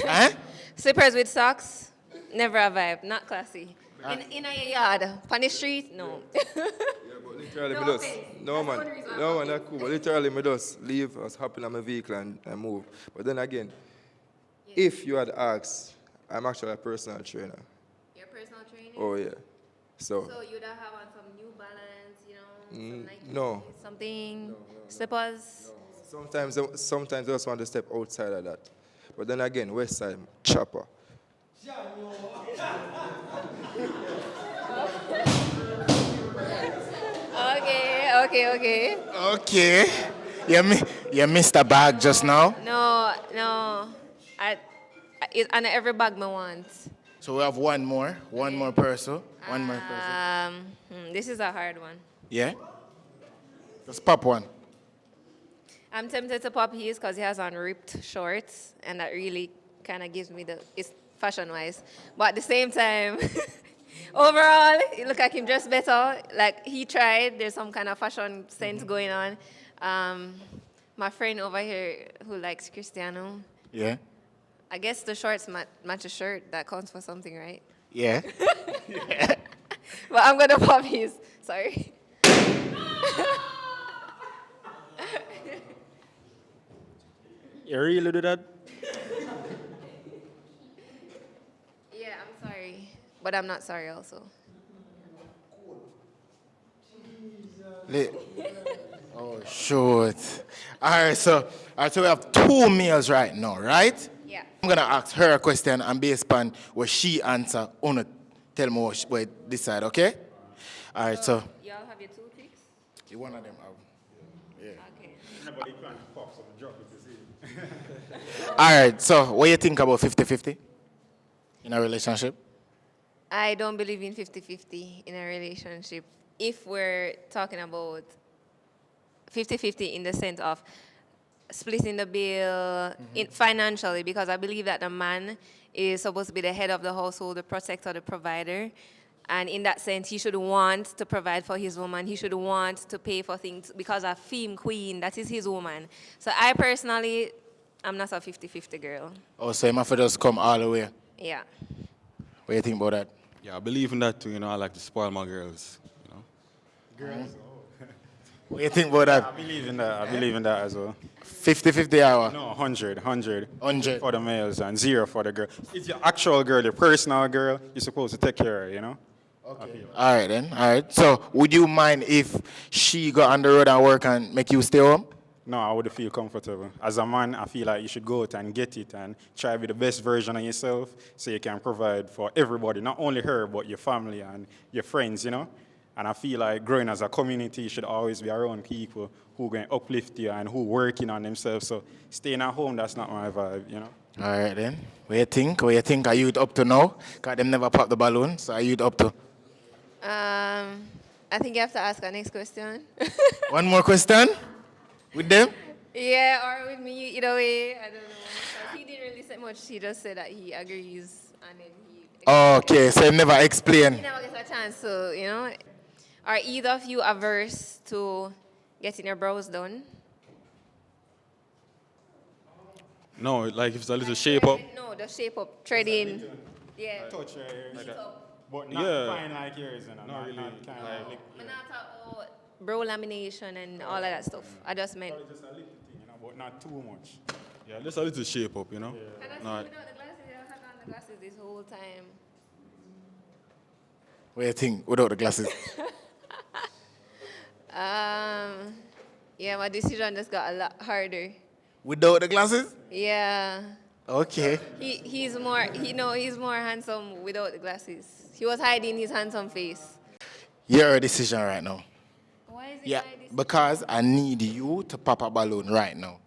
Huh? Slippers with socks, never a vibe, not classy. In a yard, on the street, no. Literally, No me just, offense. no That's man, one reason I'm no not man, that's cool. But literally, me just leave, I was hopping on my vehicle and move. But then again, if you had asked, I'm actually a personal trainer. You're a personal trainer? Oh yeah. So So you'd have on some New Balance, you know, some Nike, no. something, slippers. Sometimes I just want to step outside of that. But then again, West Side chopper. Okay. Okay. You missed a bag just now. No. It's on every bag me want. So we have one more person. This is a hard one. Yeah? Just pop one. I'm tempted to pop his because he has on ripped shorts, and that really kind of gives me it's fashion-wise. But at the same time, overall, it look like him dressed better. Like, he tried. There's some kind of fashion sense going on. My friend over here who likes Cristiano, Yeah? I guess the shorts match a shirt. That counts for something, right? Yeah? But I'm going to pop his. Sorry. You really do that? Yeah, I'm sorry. But I'm not sorry also. Oh, shoot. All right, so we have 2 meals right now, right? Yeah. I'm going to ask her a question, and based on what she answer, Una tell me what you decide, okay? All right, so. Y'all have your 2 picks? You one of them out. Yeah. Okay. Nobody can pop some drop it to see. All right, so what do you think about 50-50 in a relationship? I don't believe in 50-50 in a relationship. If we're talking about 50-50 in the sense of splitting the bill financially, because I believe that the man is supposed to be the head of the household, the protector, the provider. And in that sense, he should want to provide for his woman. He should want to pay for things because a femme queen, that is his woman. So I personally, I'm not a 50-50 girl. Oh, so you have to just come all the way. Yeah. What do you think about that? Yeah, I believe in that too. You know, I like to spoil my girls. You know. Girls. What do you think about that? I believe in that. I believe in that as well. 50-50 hour? No, 100. 100 for the males and 0 for the girl. It's your actual girl, your personal girl. You're supposed to take care of, you know. Okay. All right then. All right. So, would you mind if she go on the road and work and make you stay home? No, I would feel comfortable. As a man, I feel like you should go out and get it and try to be the best version of yourself so you can provide for everybody, not only her, but your family and your friends, you know? And I feel like growing as a community, you should always be around people who can uplift you and who working on themselves. So staying at home, that's not my vibe, you know? All right then. What do you think? What do you think? Are you up to now? Because them never pop the balloon. So are you up to? I think you have to ask our next question. One more question? With them? Yeah, or with me, either way, I don't know. 'Cause he didn't really say much. He just said that he agrees, and then he. Okay, so you never explain. He never gets a chance to, you know. Are either of you averse to getting your brows done? No, like if it's a little shape up. No, the shape up, threading. Yeah. Touch right here. Like that. But not Yeah. fine like yours, you know. Not really. Not kind of like I'm not talking about brow lamination and all of that stuff. I just meant. just a little thing, you know, but not too much. Yeah, just a little shape up, you know. Can I see Not- without the glasses? I had on the glasses this whole time. What do you think without the glasses? Yeah, my decision just got a lot harder. Without the glasses? Yeah. Okay. He's more handsome without the glasses. He was hiding his handsome face. Your decision right now. Why is it Yeah, my decision? because I need you to pop a balloon right now.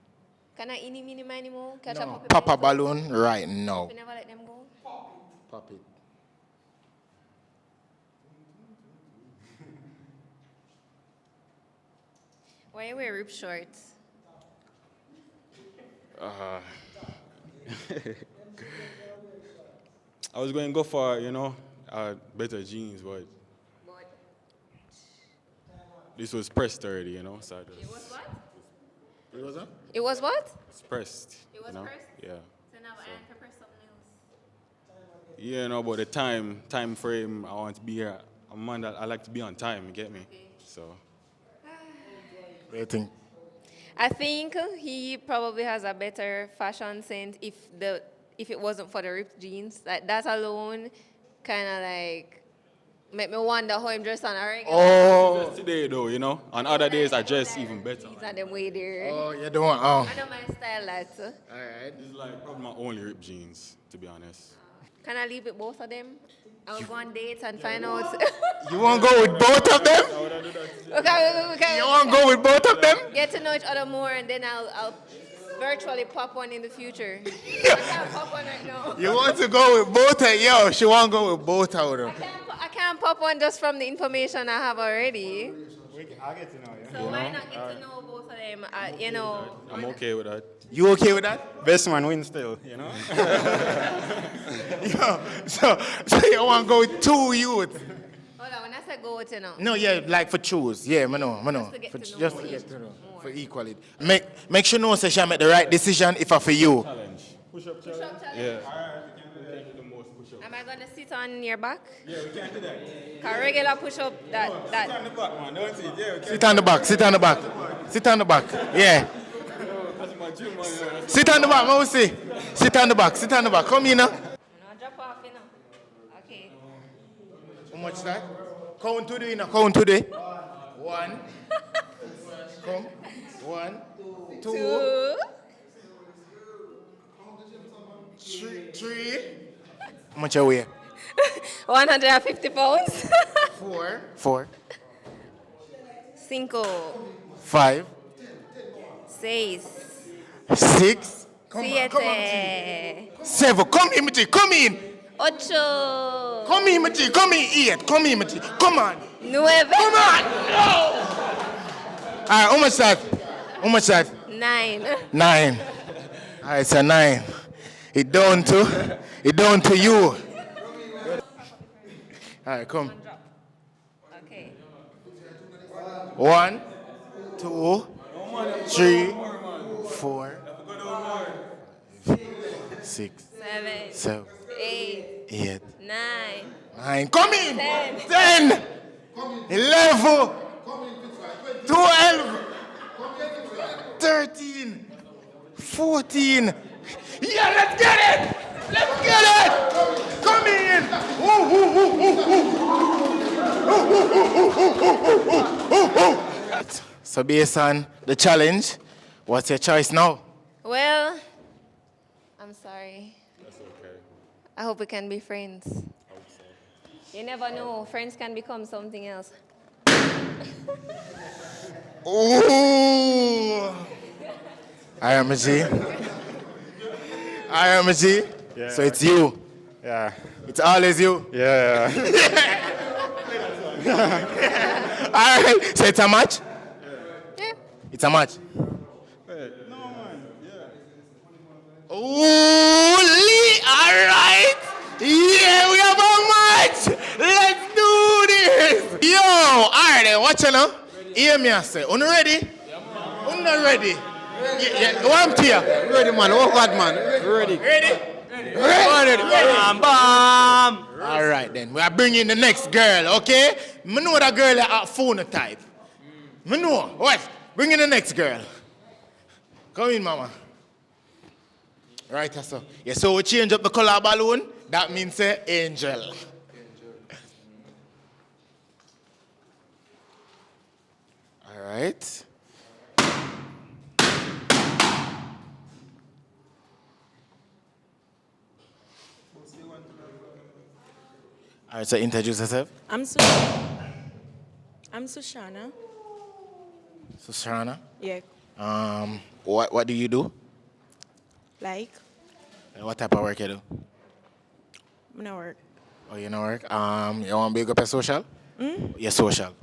Can I eeny, meeny, miny, mo? Catch a No, puppy pop by a the toe? balloon right now. We never let them go. Pop it. Why you wear ripped shorts? I was going to go for, better jeans, but this was pressed already, so I just... It was what? What was that? It was what? It's pressed. It was pressed? Yeah. So now I have to press something else. Yeah, but the time frame, I want to be here. I'm a man that I like to be on time, you get me? Okay. So, What do you think? I think he probably has a better fashion sense if it wasn't for the ripped jeans. Like that alone kind of like make me wonder how him dressed on a regular. Oh. just today though, on other days I dress even better. Jeans and them way there. Oh, you don't want, oh. I know my style that. All right. It's like probably my only ripped jeans, to be honest. Can I leave with both of them? I will go on dates and find out. You want to go with both of them? Okay. You want to go with both of them? Get to know each other more, and then I'll virtually pop one in the future. I can't pop one right now. You want to go with both of yo? She want to go with both of them. I can't pop one just from the information I have already. I'll get to know you. So why not get to know both of them? I'm okay with that. You okay with that? Best man wins still, Yo, so you want to go with two youths? Hold on, when I say go with No, yeah, like for choose. Yeah, I know. Just to get to know Just to get to know. For equality. Make sure no say she make the right decision if I for you. Challenge. Push-up challenge? challenge? Yeah. Am I gonna sit on your back? Yeah, we can't do that. Cause regular push up that Sit on the back, man. Don't sit. Yeah, we can't. Sit on the back, sit on the back. Sit on the back. Yeah. That's my gym, man. Sit on the back, I will see. Sit on the back, sit on the back. Come here now. drop off, Okay. How much that? Count today, count today. One. Come. 1, 2, 3. How much you weigh? 150 pounds. 4. 5. 5. 6. 6. Come on, 7. 7. Come in, Mati. Come in. 8. Come in, Mati. Come in. 8. Come in, Mati. Come on. 9. Come on. No. All right, how much that? How much that? 9. 9. All right, so 9. It down to you. All right, come. Okay. 1, 2, 3, 4, 6, 7, 8, 9. Come in. 10, 11, 12, 13, 14. Yeah, let's get it. Let's get it. Come in. So based on the challenge, what's your choice now? Well, I'm sorry. That's okay. I hope we can be friends. Hope so. You never know. Friends can become something else. Ooh. I am a G. I am a G. Yeah. So it's you. Yeah. It's always you. Yeah. All right. So it's a match? Yeah. It's a match. Wait, no, man. Yeah. Ooh, all right. Yeah, we have a match. Let's do this. Yo, all right, then, watch it now. Hear me, I say. Are ready? Are not ready? Yeah, one here. Ready, man. Oh, God, man. Ready? Ready? Bam! All right, then. We are bringing the next girl, okay? I know that girl at phenotype. I know. What? Bring in the next girl. Come in, mama. Right, so. Yeah, so we change up the color balloon. That means angel. All right. All right, so introduce yourself. I'm Sushana. Sushana. Yeah. What do you do? Like, What type of work you do? I'm not work. Oh, you know work. You want to big up your social? Your social.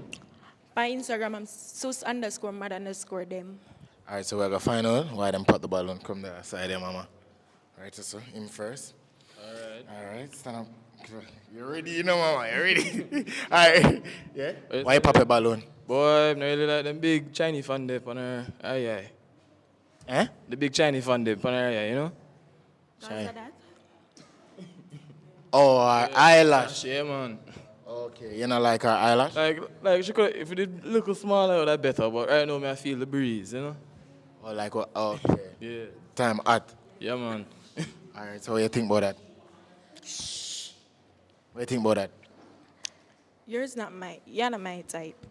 By Instagram, I'm sus_mad_them. All right, so we're gonna find out why them put the balloon. Come there, side there, mama. All right, so him first. All right, stand up. You ready? You know, mama. You ready? All right. Yeah. Why you pop a balloon? Boy, I'm not really like them big Chinese fan dip on her eye. Eh? The big Chinese fan dip on her eye, you know? Shine. Oh, her eyelash. Yeah, man. Okay, you know like her eyelash? Like she could, if it did look smaller, that better. But right now, I feel the breeze, you know? Oh, like what? Oh, okay. Yeah. Time hot. Yeah, man. All right, so what you think about that? What you think about that? You're not my type.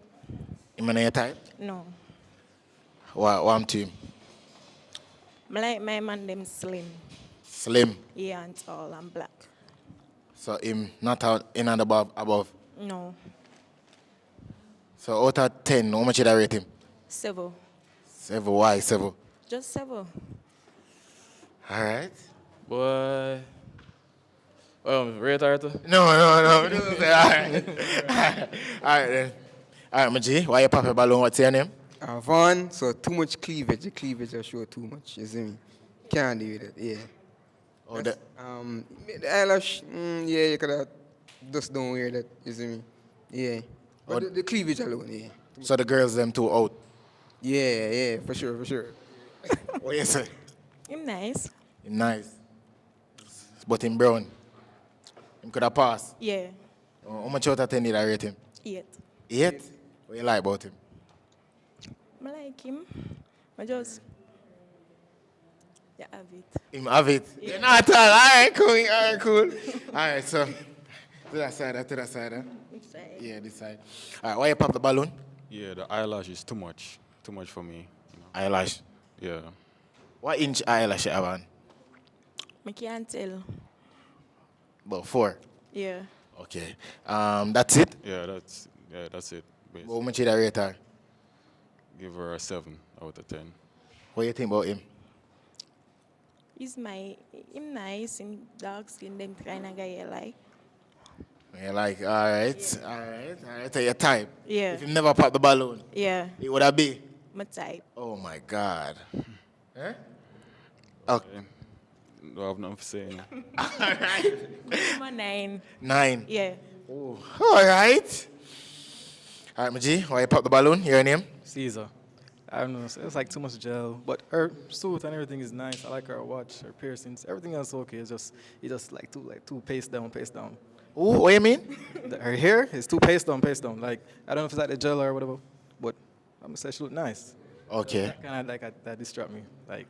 You mean your type? No. What I'm to him? I like my man them slim. Slim. Yeah, and tall and black. So him not out in and above? No. So out of 10, how much did I rate him? 7. 7. Why 7? Just 7. All right. Boy. Rate her too? No. All right. All right then. All right, my G, why you pop a balloon? What's your name? Vaughn, so too much cleavage. The cleavage I show too much, you see me? Can't do with it, yeah. Oh, the eyelash, yeah, you could have just don't wear that, you see me? Yeah. But the cleavage alone, yeah. So the girls them too out? Yeah, for sure. What you say? Him nice. Him nice. But him brown. Him could have passed. Yeah. How much out of 10 did I rate him? 8. 8? What you like about him? I like him. I just... Yeah, have it. Him have it? Yeah. Not at all. All right, cool. All right, so to that side, huh? This side. Yeah, this side. All right, why you pop the balloon? Yeah, the eyelash is too much for me. You know? Eyelash? Yeah. What inch eyelash you have on? I can't tell. About 4? Yeah. Okay. That's it? Yeah, that's it. Basically. How much did I rate her? Give her a 7 out of 10. What do you think about him? Him nice, him dark skin, them kind of guy I like. You like, all right. So your type? Yeah. If you never pop the balloon? Yeah. It would have be? My type. Oh my God. Eh? Okay. Don't have nothing to say. All right. I'm a 9. 9? Yeah. Oh. All right. All right, Maji, why you pop the balloon? Your name? Caesar. I don't know, it's like too much gel, but her suit and everything is nice. I like her watch, her piercings, everything else is okay. It's just like too paste down. Ooh, what you mean? Her hair is too paste down. Like, I don't know if it's like the gel or whatever, but I'm gonna say she look nice. Okay. That kind of that distract me. Like,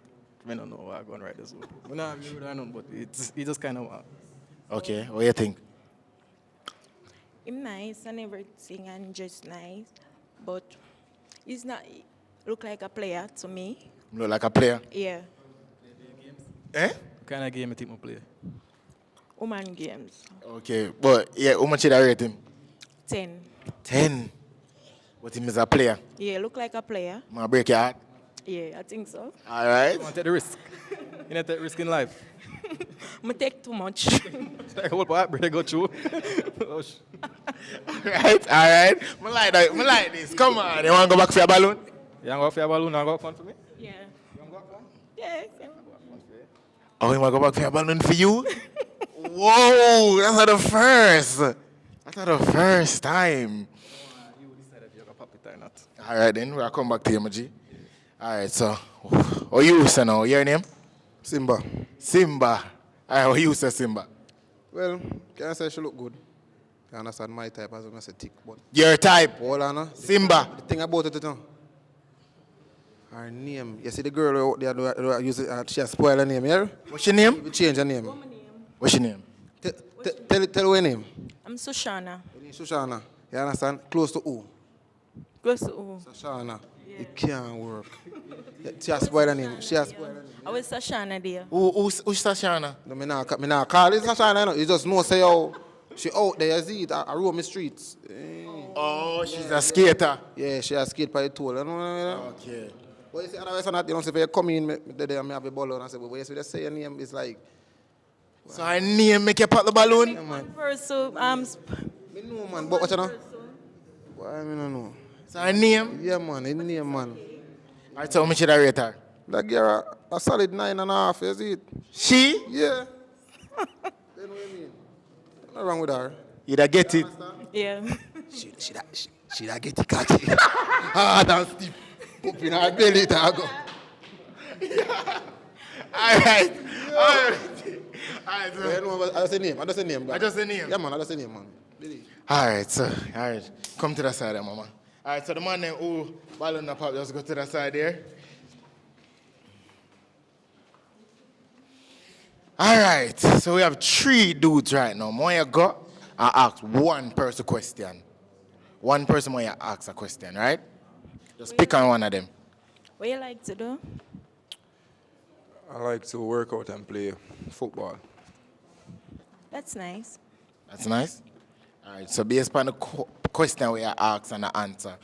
I don't know why I'm going right this way. But nah, I don't know, but it just kind of. Okay, what do you think? Him nice and everything and just nice, but he's not look like a player to me. Look like a player? Yeah. Eh? What kind of game I think I play? Woman games. Okay, but yeah, how much did I rate him? 10. 10? But him is a player? Yeah, look like a player. I'm gonna break your heart? Yeah, I think so. All right. You want to take the risk. You don't take risk in life. I take too much. Like a whole heartbreak go through. All right. I like this. Come on, you want to go back for your balloon? You want to go for your balloon and go have fun for me? Yeah. You want to go fun? Yeah. Oh, you want to go back for your balloon for you? Whoa, that's not the first. That's not the first time. You decide if you're going to pop it or not. All right, then. We'll come back to you, Maji. All right, so. What you say now? Your name? Simba. Simba. All right, what you say, Simba? Well, can I say she look good? You understand my type as I say thick, but... Your type? Hold on, huh? Simba. The thing about it, you know, her name, you see the girl out there, she has spoiled her name, yeah? What's your name? We change her name. What's your name? Tell her name. I'm Sushana. Sushana. You understand? Close to who? Go so. Sashana. It can't work. She has spoiled her name. She has spoiled her name. I was Sashana there. Who's Sashana? No, me nah call it Sashana, you know. You just know say, oh, she out there, you see it, I roam the streets. Oh, she's a skater. Yeah, she has skate by the toll, you know. Okay. But you see, otherwise, you know, say, if you come in, the day I have a ballon, and say, but you see, they say your name is like... So her name make you pop the balloon? Yeah, man. Person, Me know, man, but what you know? Why, me no know. So her name? Yeah, man, her name, man. Alright, so how much should I rate her? That girl, a solid 9.5, you see it? She? Yeah. You know what I mean? Nothing wrong with her. You da get it? Yeah. She da get it cocky. Hard and stiff. Pop in her belly, it a go. Alright. Alright. So, you know, I just say name, guy. I just say name? Yeah, man, I just say name, man. Really? Alright, so, alright. Come to the side there, mama. Alright, so the man named who ballon the pop, just go to the side there. Alright, so we have 3 dudes right now. When you go, I ask one person question. One person when you ask a question, right? Just pick on one of them. What you like to do? I like to work out and play football. That's nice. That's nice. Alright, so based on the question we ask and the answer,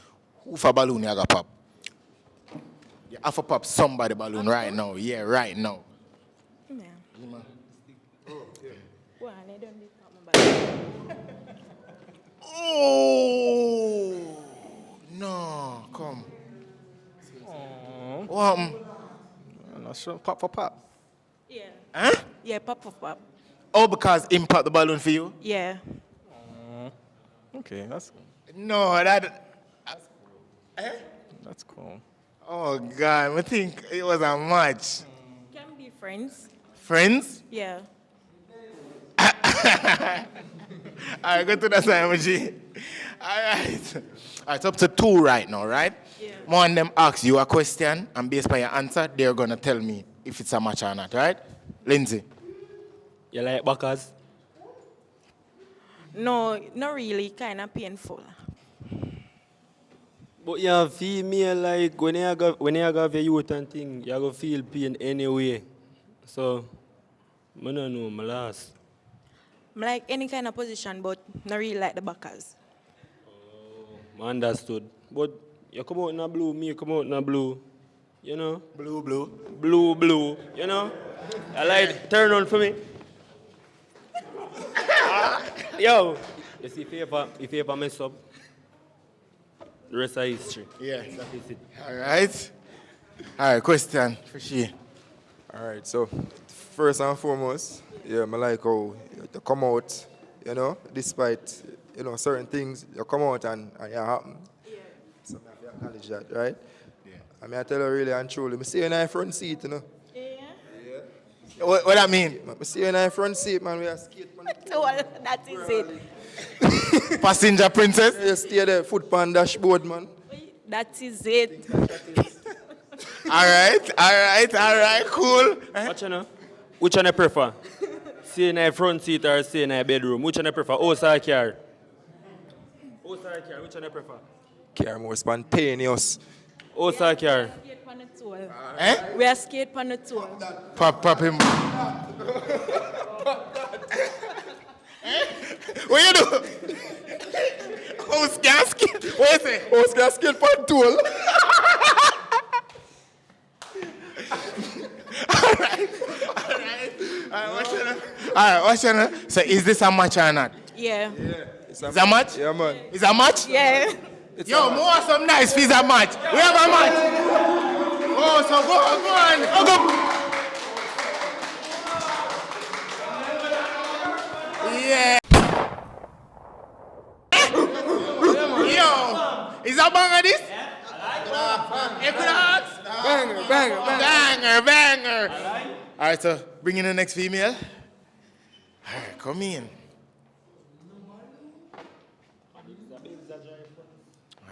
who for balloon you got pop? You have to pop somebody balloon right now. Yeah, right now. Yeah. Well, I don't need to talk about Oh no, come. What happened? I'm not sure. Pop for pop. Yeah. Huh? Yeah, pop for pop. Oh, because him pop the balloon for you? Yeah. Okay, that's cool. No, that. That's cool. Oh God, I think it was a match. Can be friends. Friends? Yeah. Alright, go to the side, G. Alright. Alright, up to 2 right now, right? Yeah. One of them asks you a question, and based on your answer, they're gonna tell me if it's a match or not, right? Lindsay. You like backers? No, not really. Kind of painful. But you have female, like, when you have your youth and thing, you go feel pain anyway. So, I don't know, my last. I like any kind of position, but not really like the backers. I understood. But you come out in a blue, me come out in a blue. You know? Blue, blue. Blue, blue. You know? I like turn on for me. Yo, you see, if you ever mess up, the rest of history. Yeah. That is it. Alright, question for she. All right, so first and foremost, yeah, I like how you come out, you know, despite, you know, certain things, you come out and it happen. Yeah. So I have to acknowledge that, right? Yeah. I mean, I tell you really and truly, I see you in the front seat, you know. Yeah. Yeah. What that mean? I see you in the front seat, man, we are skate, man. That is it. Passenger princess? You stay there, foot pan dashboard, man. That is it. Alright, cool. Watch you know. Which one you prefer? Stay in the front seat or stay in the bedroom? Which one you prefer? House or car? House or car? Which one you prefer? Car more spontaneous. House or car? We are skate on the tour. Pop him. What you do? House gasket? What is it? House gasket on tool. Alright, what's your name? So is this a match or not? Yeah. Is a match? Yeah, man. Is a match? Yeah. Yo, more some nice fees a match. We have a match. Oh, so go on. Oh, go. Yeah. Yo, is that banger this? Banger. All right, so bring in the next female. All right, come in.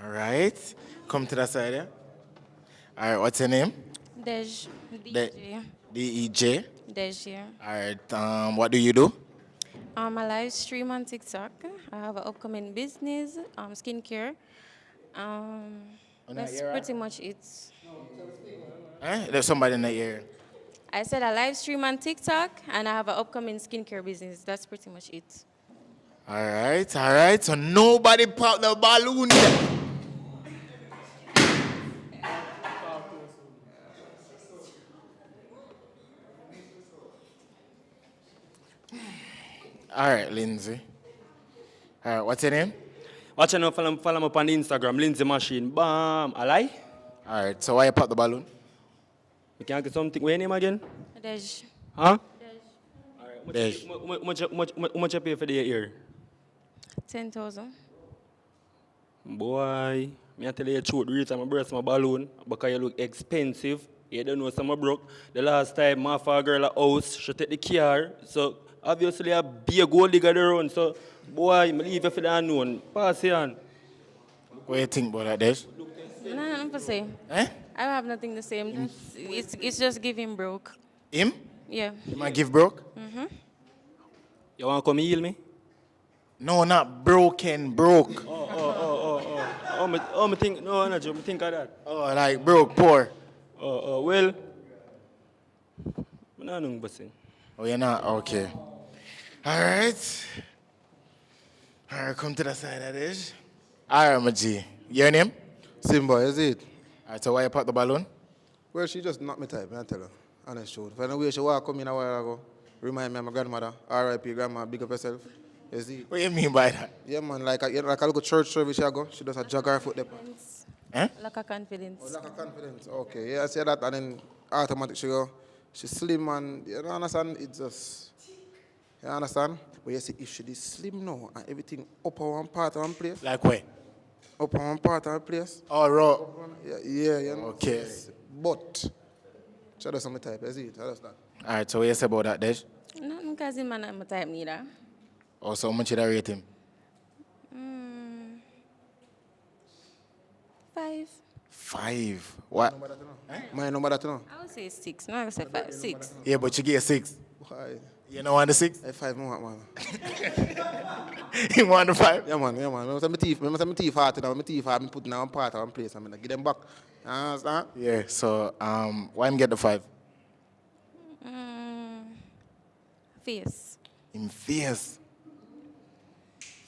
All right, come to the side here. All right, what's your name? Dej. DJ. D-E-J. Dej, yeah. All right, what do you do? I live stream on TikTok. I have an upcoming business, skincare. That's ear, pretty much it. There's somebody in the ear. I said I live stream on TikTok and I have an upcoming skincare business. That's pretty much it. All right. So nobody pop the balloon yet. All right, Lindsay. All right, what's your name? Watch out, follow me up on Instagram, Lindsay Machine. Bam, a lie? All right, so why you pop the balloon? You can't get something. What's your name again? Dej. Huh? Dej. How much you pay for the ear? 10,000. Boy, I tell you the truth, reach my breast my balloon because you look expensive. You don't know some broke. The last time my for a girl a house, she take the car. So obviously I be a gold digger around. So boy, I leave you for the unknown. Pass it on. What do you think about that, Dej? No, nothing to say. Eh? I don't have nothing to say. It's just giving broke. Him? Yeah. You might give broke? Mm-hmm. You want to come heal me? No, not broken, broke. Oh, me think, no, no, Joe, me think of that. Oh, like broke, poor. Well, I don't know, but Oh, you're not? Okay. All right. All right, come to the side of this. All right, my G. Your name? Simba, is it? All right, so why you pop the balloon? Well, she just not me type, I tell her. Honest truth. If I know where she walk come in a while ago, remind me of my grandmother. R.I.P. grandma, big up herself. You see? What do you mean by that? Yeah, man, like a little church service she go. She does a jog her foot there. Lack of confidence. Oh, lack of confidence. Okay, yeah, I say that, and then automatic she go. She's slim, and you don't understand? It's just, you understand? But you see, if she is slim now, and everything up on one part of one place. Like where? Up on one part of one place. Oh, raw. Yeah, you know. Okay. Yes. But, she does some type, you see it, I understand. All right, so what you say about that, Dej? Nothing because him not my type neither. Oh, so how much did I rate him? 5. 5. What? My number that, you know? I would say 6. No, I would say 5. 6. Yeah, but you get 6. Why? You know, on the 6? 5 more, man. You want the 5? Yeah, man. Remember my teeth hard now. My teeth hard, I'm putting one part of one place. I'm going to give them back. You understand? Yeah, so why him get the 5? Face. In face.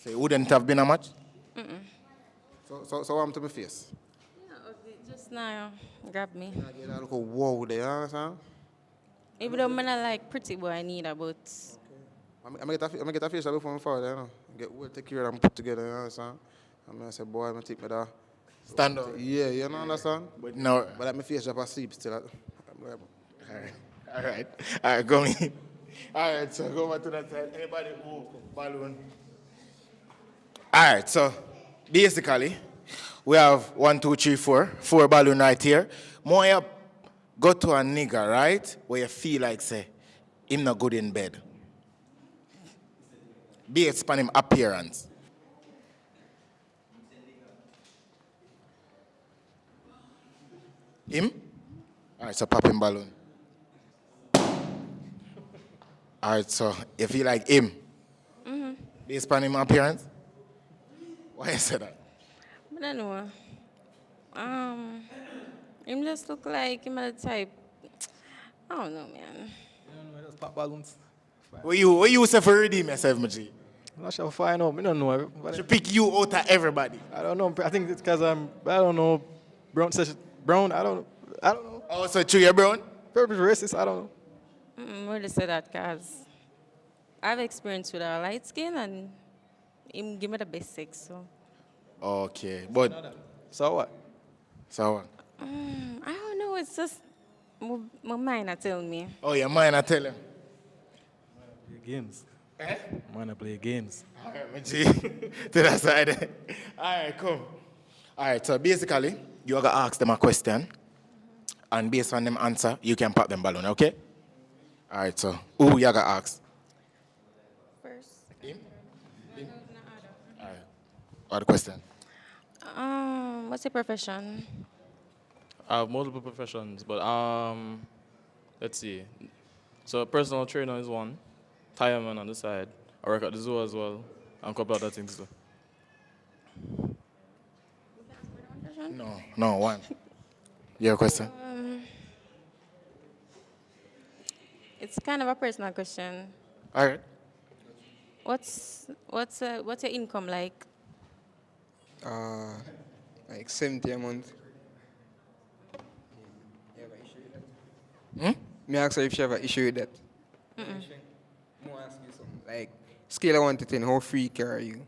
So it wouldn't have been a match? So what happened to my face? Just now, grab me. You look wow there, you understand? Even though I'm not like pretty boy, I need a but. I'm going to get a face before I'm forward, you know? Get well, take care and put together, you understand? I'm going to say, boy, I'm going to take me there. Stand up. Yeah, you know, understand? But no. But let my face drop asleep still. All right, go in. All right, so go back to that side. Anybody who balloon? All right, so basically, we have 1, 2, 3, 4 balloon right here. More you go to a nigga, right, where you feel like, say, him not good in bed. Based on him appearance. Him? All right, so pop him balloon. All right, so you feel like him? Based on him appearance? Why you say that? I don't know. Him just look like him at the type. I don't know, man. You don't know, just pop balloons. What you say for redeem yourself, my G? I'm not sure if I know. I don't know. Should pick you out of everybody. I don't know. I think it's because I don't know. Brown, I don't know. Oh, so true, you're brown? Probably racist, I don't know. I really say that because I have experience with a light skin and him give me the best sex, so. Okay, but... So what? So what? I don't know, it's just my mind I tell me. Oh, your mind I tell him? Play games. Wanna play games. All right, my G. To that side. All right, come. All right, so basically, you are going to ask them a question, and based on them answer, you can pop them balloon, okay? All right, so who you are going to ask? First. Him? All right. What question? What's your profession? I have multiple professions, but let's see. So personal trainer is one, tireman on the side. I work at the zoo as well, and a couple other things too. question? No, one. Your question? It's kind of a personal question. All right. What's your income like? Like 70 a month. Hmm? Me ask her if she have an issue with that. More ask you something. Like, scale of 1 to 10, how freak are you?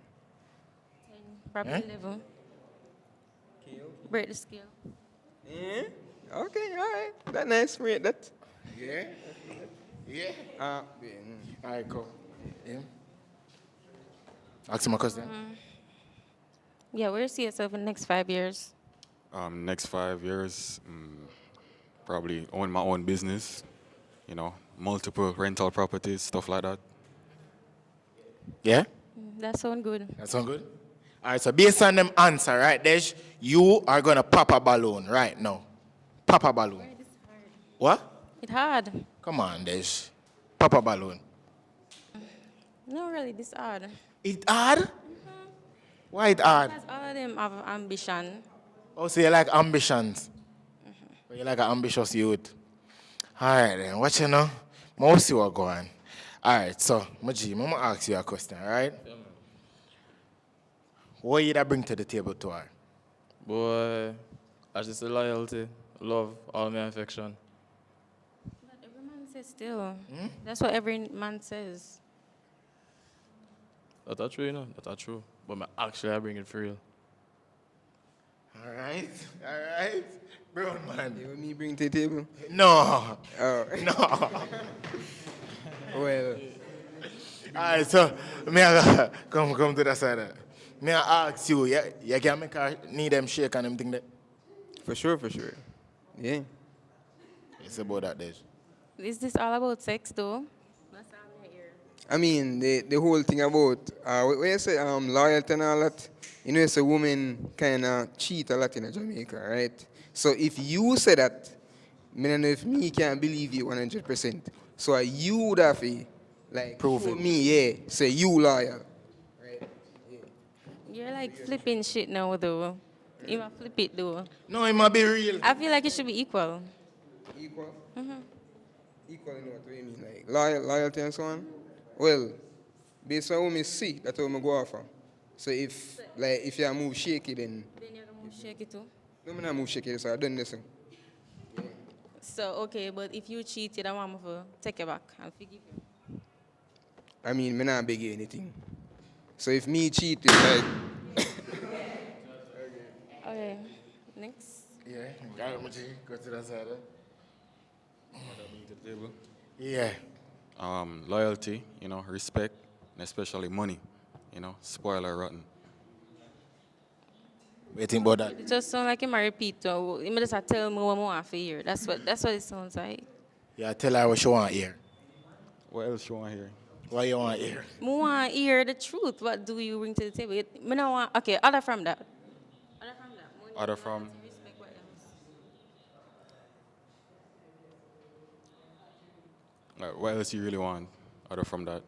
Probably Eh? 11. Break the scale. Yeah? Okay, all right. That's nice. Rate that. Yeah? Yeah? All right, cool. Yeah? Ask him a question. Yeah, where do you see yourself in the next 5 years? Next 5 years, probably own my own business, you know, multiple rental properties, stuff like that. Yeah? That sounds good. That sound good? All right, so based on them answer, right, Desh, you are going to pop a balloon right now. Pop a balloon. What? It's hard. Come on, Desh. Pop a balloon. No, really, this hard. It hard? Why it hard? Because all of them have ambition. Oh, so you like ambitions? You like an ambitious youth. All right, then. What you know? I'll see what going. All right, so, Maji, I'm going to ask you a question, all right? What you that bring to the table to her? Boy, I just say loyalty, love, all my affection. But every man says still. That's what every man says. That's true, you know. That's true. But I bring it for real. All right. Brown man. You want me bring to the table? No. Oh. No. Well. All right, so, me I come to the side. Me I ask you, you can make her need them shake and them thing that? For sure. Yeah. It's about that, Desh. Is this all about sex, though? I mean, the whole thing about, when you say loyalty and all that, you know, it's a woman kind of cheat a lot in Jamaica, right? So if you say that, I don't know if me can believe you 100%. So you would have to, like, prove it. Me, yeah, say you loyal. You're like flipping shit now, though. You might flip it, though. No, it might be real. I feel like it should be equal. Equal? Mm-hmm. Equal in what do you mean? Like loyalty and so on? Well, based on what I see, that's what I go off on. So if you move shaky, then you're going to move shaky too? No, I'm not move shaky, so I done this. So, okay, but if you cheated, I want me to take it back and forgive you. I mean, I'm not beg you anything. So if me cheat, it's like... Okay, next. Yeah, go to that side. Yeah. Loyalty, you know, respect, and especially money, you know, spoil or rotten. What do you think about that? It just sounds like him repeat. He just tell me what I want to hear. That's what it sounds like. Yeah, tell her what she want to hear. What else you want to hear? What you want to hear? I want to hear the truth. What do you bring to the table? I don't want, okay, other from that. Other from? What else you really want other from that?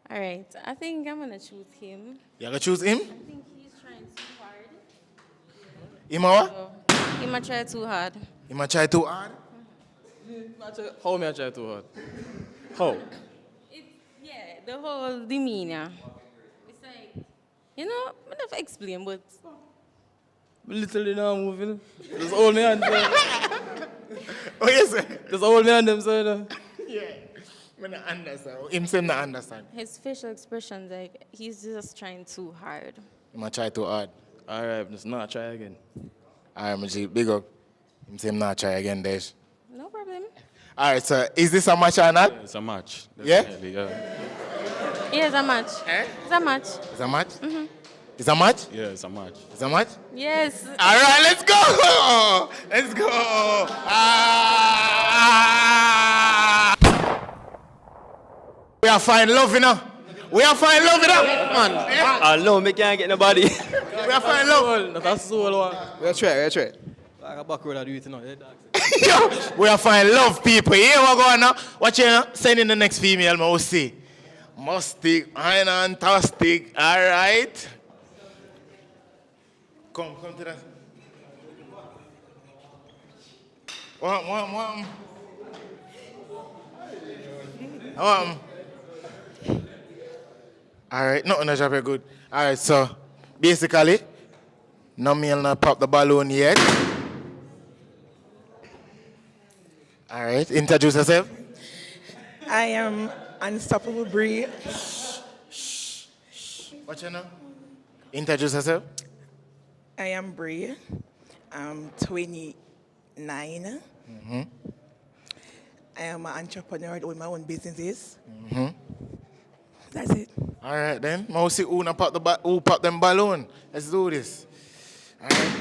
All right, I think I'm going to choose him. You going to choose him? I think he's trying too hard. Him what? He might try too hard. He might try too hard? How may I try too hard? How? Yeah, the whole demeanor. It's like, you know, I don't know if I explain, but... Literally now moving. Just hold me hand. Oh, yes, sir. Just hold me hand them, sir. Yeah. I don't understand. Him say not understand. His facial expressions, like, he's just trying too hard. He might try too hard. All right, just not try again. All right, Majid, big up. Him say him not try again, Desh. No problem. All right, so is this a match or not? Yeah, it's a match. Yeah? Definitely, yeah? Yeah, it's a match. Eh? It's a match. It's a match? Mm-hmm. It's a match? Yeah, it's a match. It's a match? Yes. All right, let's go! Let's go! Ah! We are fine love, you know? We are fine love, you know? Man. I know, me can't get nobody. We are fine love. That's soul one. We'll try. Like a back road, I do it, you know. Yo, we are fine love, people. You hear what going on? Watch you, send in the next female, man. We'll see. Mustic, fantastic. All right. Come to that. What? All right, nothing is very good. All right, so basically, no male not pop the balloon yet. All right, introduce yourself. I am Unstoppable Bree. What's your name? Introduce yourself. I am Bree. I'm 29. Mm-hmm. I am an entrepreneur with my own businesses. Mm-hmm. That's it. All right then. Now see who pop them balloon. Let's do this. All right.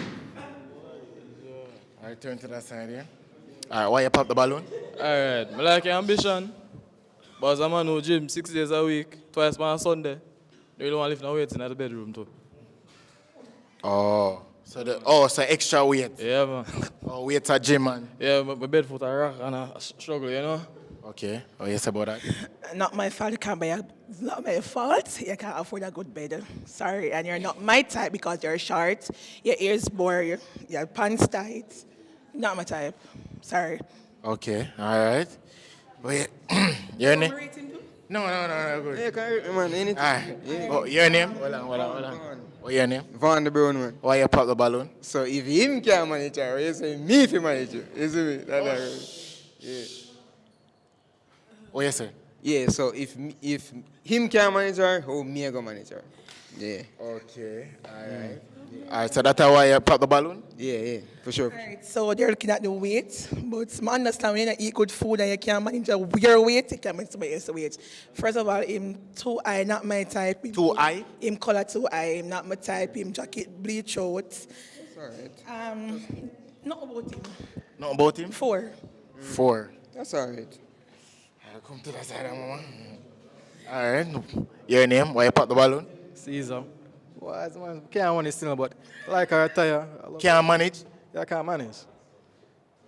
All right, turn to that side here. All right, why you pop the balloon? All right, I like your ambition. But as a man who gym 6 days a week, twice on Sunday, you really want to lift no weights in the bedroom too. Oh, so extra weight. Yeah, man. Oh, weight at gym, man. Yeah, my bed foot a rock and I struggle, you know. Okay. Oh, yes about that. Not my fault. You can't buy it's not my fault. You can't afford a good bed. Sorry, and you're not my type because you're short. Your ears bore. Your pants tight. Not my type. Sorry. Okay. All right. Wait. Your name? No, good. Yeah, can man, anything. All right. Yeah. Oh, your name? Hold on. What's your name? Van the Brown, man. Why you pop the balloon? So if him can manage her, you say me if manage you. You see me? That's yeah. What you say? Yeah, so if him can manage her, how me go manage her? Yeah. Okay. All right. All right, so that's why you pop the balloon? Yeah, for sure. Right, so they're looking at the weight, but I understand when you eat good food and you can't manage your weight, you can't manage somebody else's weight. First of all, him too high, not my type. Too high? Him color too high, him not my type. Him jacket bleach out. That's all right. Not about him. Not about him? 4. 4. That's all right. I'll come to that side, mama. All right. Your name? Why you pop the balloon? Caesar. Why, man? Can't manage still, but like I retire. Can't manage? Yeah, I can't manage.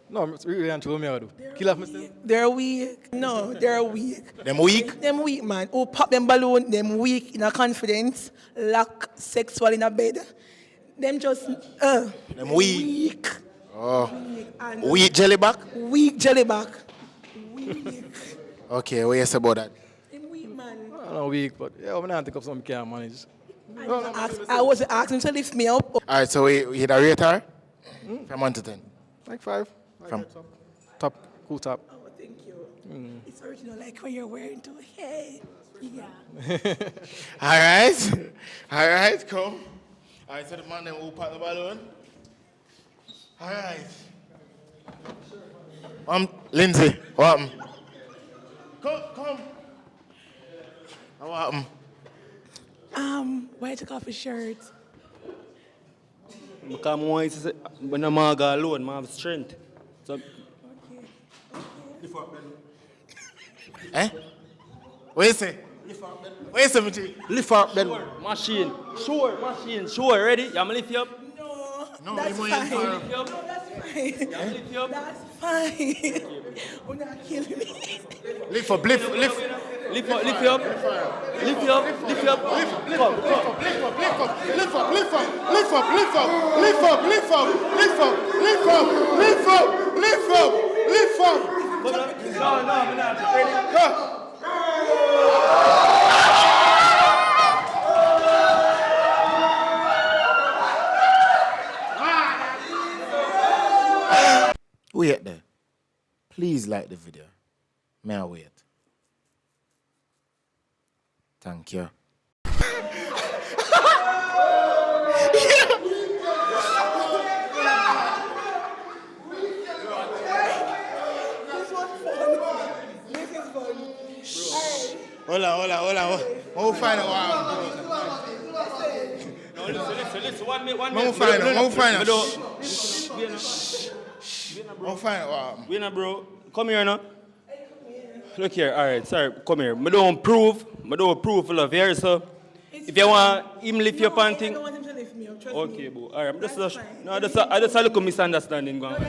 No, it's really untrue me, I do. Kill off me still? They're weak. No, they're weak. Them weak? Them weak, man. Who pop them balloon, them weak in a confidence, lack sexual in a bed. Them just, them weak. Oh. Weak jellyback? Weak jellyback. Weak. Okay, what you say about that? Them weak, man. I don't know, weak, but yeah, I'm not think of something can't manage. I was asking to lift me up. All right, so we hit a rate her? From 1 to 10? Like 5. From top, cool top. Oh, thank you. It's original, like what you're wearing too. Hey. Yeah. All right, cool. All right, so the man then will pop the balloon. All right. Lindsay, what happened? Come. What happened? Why take off his shirt? Because when I'm alone, I have strength. So, eh? What you say? What you say, Michi? Lift up, then. Machine. Sure. Ready? You want me lift you up? No, that's you fine. want No, that's fine. That's fine. You're not killing me. Lift up. Lift you up. Wait there. Please like the video. May I wait? Thank you. Hold on. We'll find out. Listen, 1 minute. We'll find out. We'll find out. Wait, bro. Come here now. Look here, all right, sorry, come here. I don't prove for love here, so if you want him lift your panting. I don't want him to lift me up, trust okay, me. boo. All right, I just a little misunderstanding going on.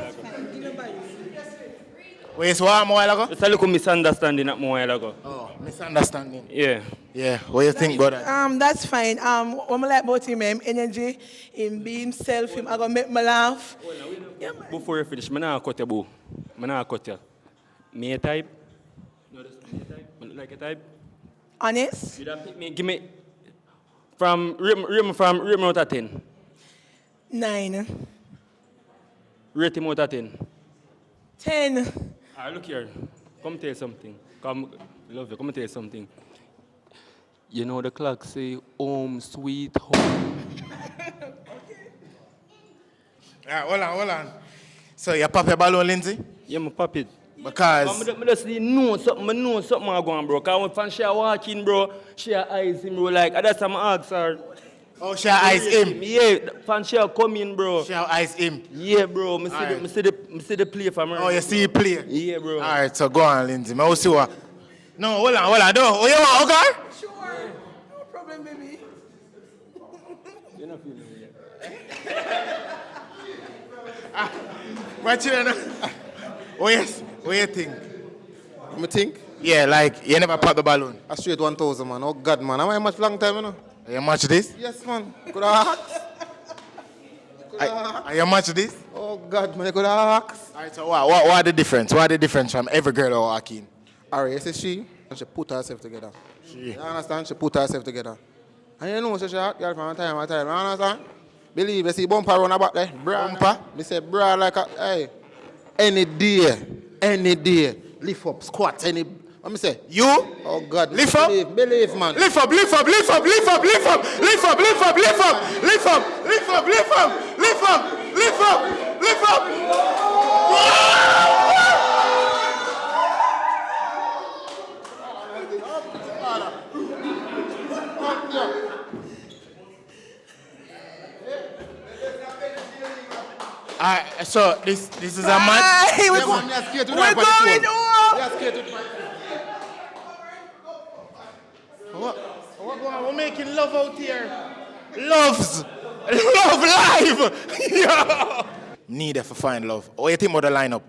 Wait, so what a while ago? Just a little misunderstanding a while ago. Oh. Misunderstanding. Yeah. Yeah. What do you think about that? That's fine. What I like about him, energy, him be himself, him I gonna make me laugh. Yeah, man. Before you finish, I'm not cut you, boo. I'm not cut you. Me a type? No, this me a type. Like a type? Honest? You don't pick me. Give me rate me out of 10. 9. Rate him out of 10. 10. All right, look here. Come tell you something. Come, love you. Come tell you something. You know the clock say home sweet home. All right, hold on. So you pop your balloon, Lindsay? Yeah, I pop it. Because I just know something I go on, bro. Because when she walk in, bro, she eyes him, bro. Like, that's what I ask her. oh, she eyes him. Yeah, when she come in, bro. She eyes him. Yeah, bro. I see the play from her. Oh, you see it play? Yeah, bro. All right, so go on, Lindsay. I will see what. No, hold on. No, oh, you want, okay? Sure. No problem, baby. You're not feeling it yet. What you know? Oh, yes. What do you think? Me think? Yeah, like, you never pop the balloon. I straight 1,000, man. Oh, God, man. How much long time, you know? You match this? Yes, man. Could I ask? Are you match this? Oh, God, man. Could I ask? All right, so what are the difference? What are the difference from every girl who walk in? All right, you see she put herself together. She. You understand? She put herself together. And you know, she hot girl from time to time. You understand? Believe you see bumper run about there. Bra. Bumper? Me say bra like a, hey, any day, lift up, squat, any. Let me say, you? Oh God, lift up? Believe, man. Lift up. Alright, so this is a match. We're going We're making love out here. Love live. Yeah. Need it for find love. What do you think about the lineup?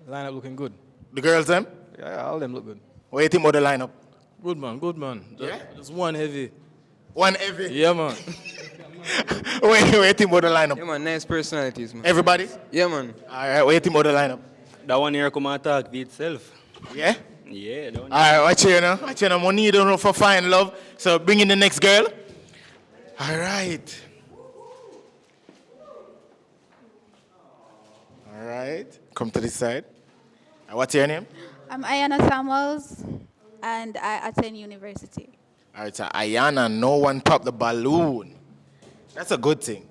Lineup looking good. The girls them? Yeah, all them look good. What do you think about the lineup? Good man. Yeah? Just one heavy. One heavy? Yeah, man. What do you think about the lineup? Yeah, man, nice personalities, man. Everybody? Yeah, man. Alright, what do you think about the lineup? That one here come and talk for itself. Yeah? Yeah, that one. Alright, watch you now. Watch you now. We need to for find love. So bring in the next girl. Alright. Alright. Come to this side. What's your name? I'm Ayana Samuels, and I attend university. Alright, so Ayana, no one popped the balloon. That's a good thing.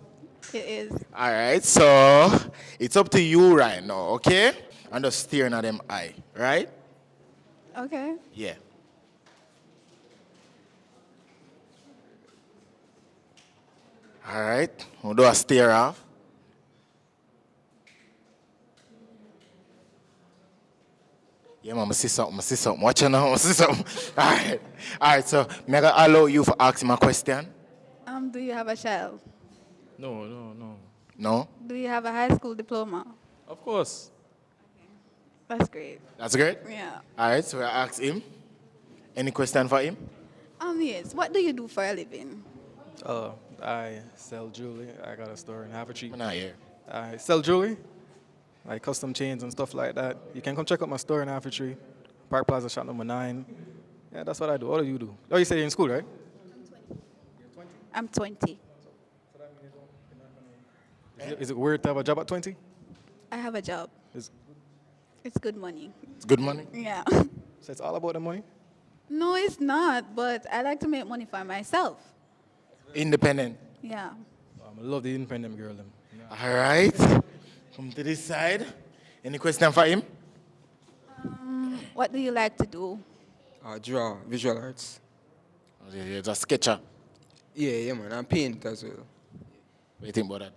It is. Alright, so it's up to you right now, okay? I'm just staring at them eye, right? Okay. Yeah. Alright, we'll do a stare off. Yeah, man, I see something. Watch you now, I see something. Alright, so I'm going to allow you for asking my question. Do you have a child? No. No? Do you have a high school diploma? Of course. That's great. That's great? Yeah. Alright, so I ask him. Any question for him? Yes. What do you do for a living? I sell jewelry. I got a store in Havertree. I'm not here. I sell jewelry, like custom chains and stuff like that. You can come check out my store in Havertree, Park Plaza, shop number 9. Yeah, that's what I do. What do you do? Oh, you say you're in school, right? I'm 20. Is it weird to have a job at 20? I have a job. It's good money. It's good money? Yeah. So it's all about the money? No, it's not, but I like to make money for myself. Independent. Yeah. I love the independent girl. Them. All right. Come to this side. Any question for him? What do you like to do? Draw, visual arts. Oh, you're just a sketcher. Yeah, man. And paint as well. What do you think about that?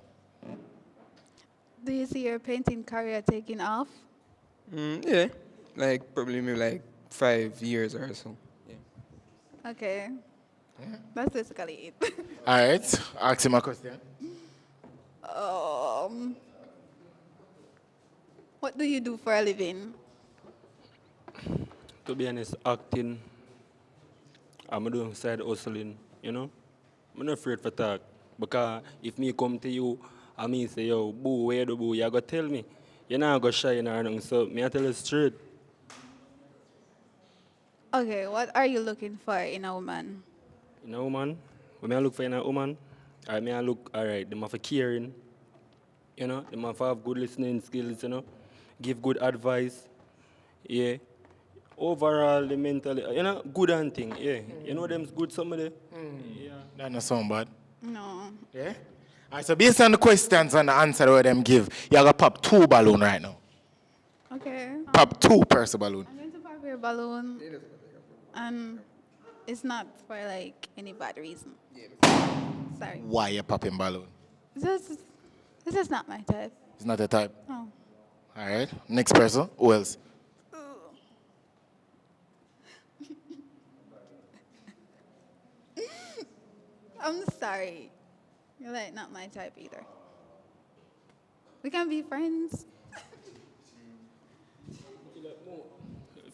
Do you see your painting career taking off? Yeah. Like, probably maybe like 5 years or so. Yeah. Okay. That's basically it. All right. Ask him a question. What do you do for a living? To be honest, acting I'm doing side hustling, you know. I'm not afraid for talk. Because if me come to you, I mean say, yo, boo, where the boo, you gotta tell me. You're not gonna shine or nothing, so me I tell you straight. Okay, what are you looking for in a woman? In a woman, when I look for in a woman, I mean I look, all right, them have a caring, you know, them have to have good listening skills, you know, give good advice, yeah. Overall, the mentally, you know, good and thing, yeah. You know them's good somebody? Yeah. That not sound bad. No. Yeah? All right, so based on the questions and the answer that them give, you're going to pop 2 balloon right now. Okay. Pop 2 per balloon. I'm going to pop your balloon. And it's not for like any bad reason. Sorry. Why you popping balloon? This is not my type. It's not the type. No. All right. Next person. Who else? I'm sorry. You're like not my type either. We can be friends.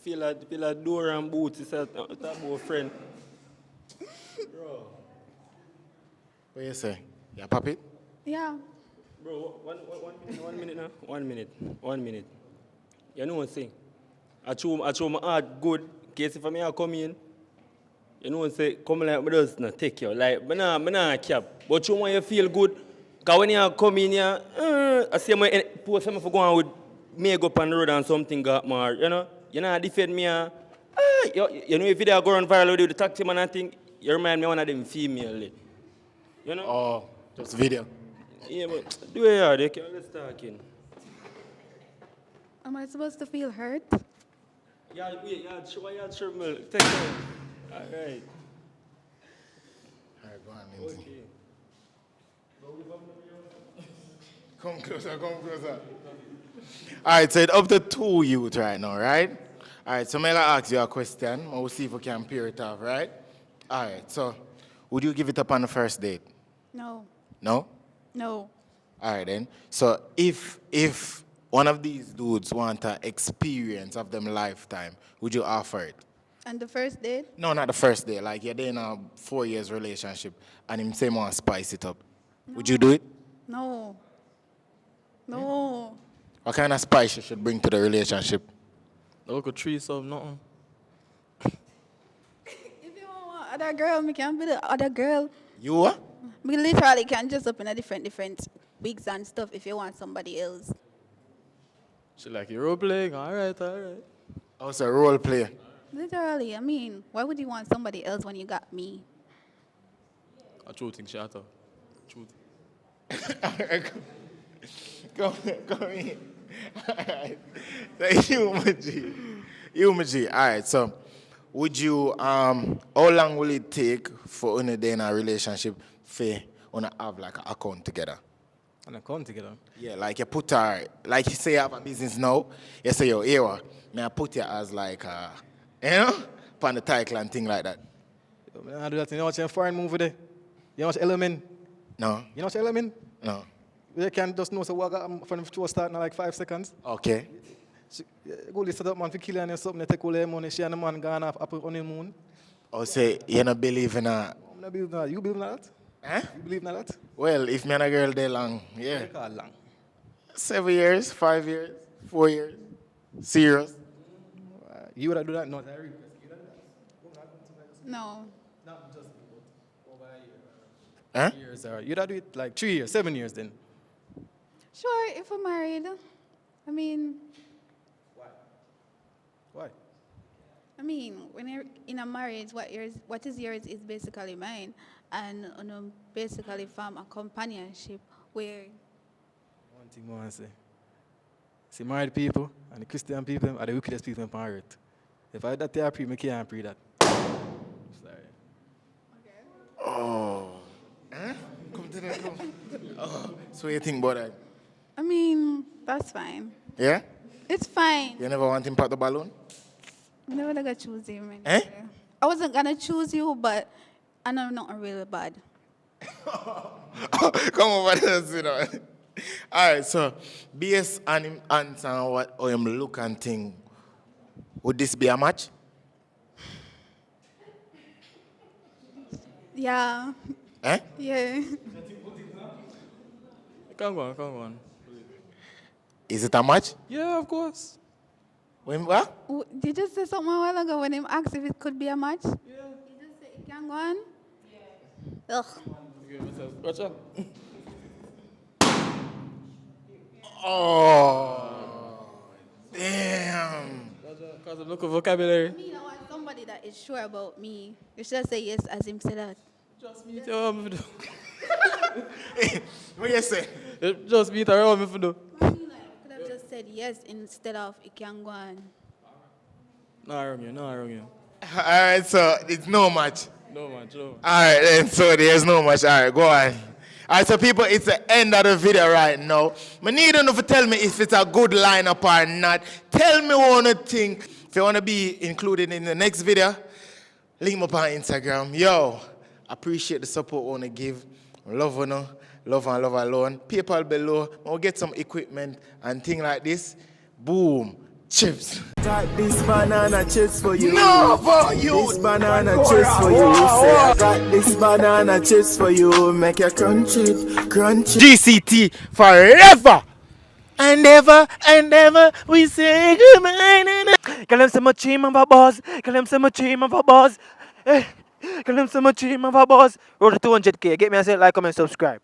Feel like door and boots is a about friend. Bro. What you say? You pop it? Yeah. Bro, one minute now. 1 minute. You know what I'm saying? I show my heart good. In case if I come in, you know what I'm saying? Come like me does not take you. Like, me nah cap. But you want you feel good. Because when you come in here, I see my post for go on with makeup on the road and something got more, you know? You know, defend me. You know, if you go on viral with the taxi man and thing, you remind me of one of them female. You know? Oh, just video. Yeah, but do it, they can't let's talking. Am I supposed to feel hurt? Yeah, sure, take care. All right. All right, go on, Lindsay. Okay. Come closer. All right, so it's up to 2 youth right now, right? All right, so I'm going to ask you a question. We'll see if we can pair it off, right? All right, so would you give it up on the first date? No. No? No. All right, then. So if one of these dudes want an experience of them lifetime, would you offer it? And the first date? No, not the first day. Like you're in a 4 years relationship and him say want to spice it up. Would you do it? No. No. What kind of spice you should bring to the relationship? Look at trees or nothing. If you want other girl, me can be the other girl. You what? Me literally can dress up in a different wigs and stuff if you want somebody else. She like you role playing. All right. Oh, it's a role play. Literally, I mean, why would you want somebody else when you got me? I true thing, shut up. Truth. Come in. All right. So you, G. All right, so would you, how long will it take for you to in a relationship for you to have like an account together? An account together? Yeah, like you put her, like you say you have a business now, you say, yo, here, may I put you as like, you know, upon the title and thing like that. Yo, I do that. You know what's a foreign movie there? You know what's Element? No. You know what's Element? No. You can just know so what from the show start in like 5 seconds. Okay. Go listen up man for killing and something, take all their money, she and the man gone off up on the moon. Oh, say you don't believe in a... I'm not believe in that. You believe in that? Huh? You believe in that? Well, if me and a girl they long, yeah. How long? 7 years, 5 years, 4 years. Serious. You would do that? No, that No. not just over a year. Huh? Years, you'd do it like 3 years, 7 years then. Sure, if I'm married. I mean... Why? I mean, when you're in a marriage, what is yours is basically mine. And basically form a companionship where... One thing I want to say. See, married people and the Christian people are the wickedest people on earth. If I that they are pre, I can't pre that. Sorry. Oh. Huh? Come to that, come. Oh. So what you think about that? I mean, that's fine. Yeah? It's fine. You never want him pop the balloon? I'm never gonna choose him. Anyway. Eh? I wasn't gonna choose you, but I know not really bad. Come over there and sit down. All right, so based on him answer and how him look and think, would this be a match? Yeah. Eh? Yeah. Come on. Is it a match? Yeah, of course. When what? Did you just say something a while ago when him asked if it could be a match? Yeah. You just say it can go on? Yeah. Ugh. Watch out. Oh, damn. Because I'm looking for vocabulary. I mean, I want somebody that is sure about me. You should say yes as him say that. Just meet your home if you do. What you say? Just meet her home if you do. I mean, like, I could have just said yes instead of it can go on. No, I wrong you. All right, so it's no match. No match. All right, then, so there's no match. All right, go on. All right, so people, it's the end of the video right now. I need you to tell me if it's a good lineup or not. Tell me what you think. If you want to be included in the next video, link me up on Instagram. Yo, appreciate the support you want to give. Love you know. Love and love alone. PayPal below. We'll get some equipment and things like this. Boom. Chips. Got this banana chips for you. No, for you. This banana chips for you. Say I got this banana chips for you. Make you crunch it. GCT forever. And ever, we say goodbye. Girl, them say my team of a boss. Girl, them say my team of a boss. Girl, them say my team of a boss. Road to 200K. Get me a say, like, comment, subscribe.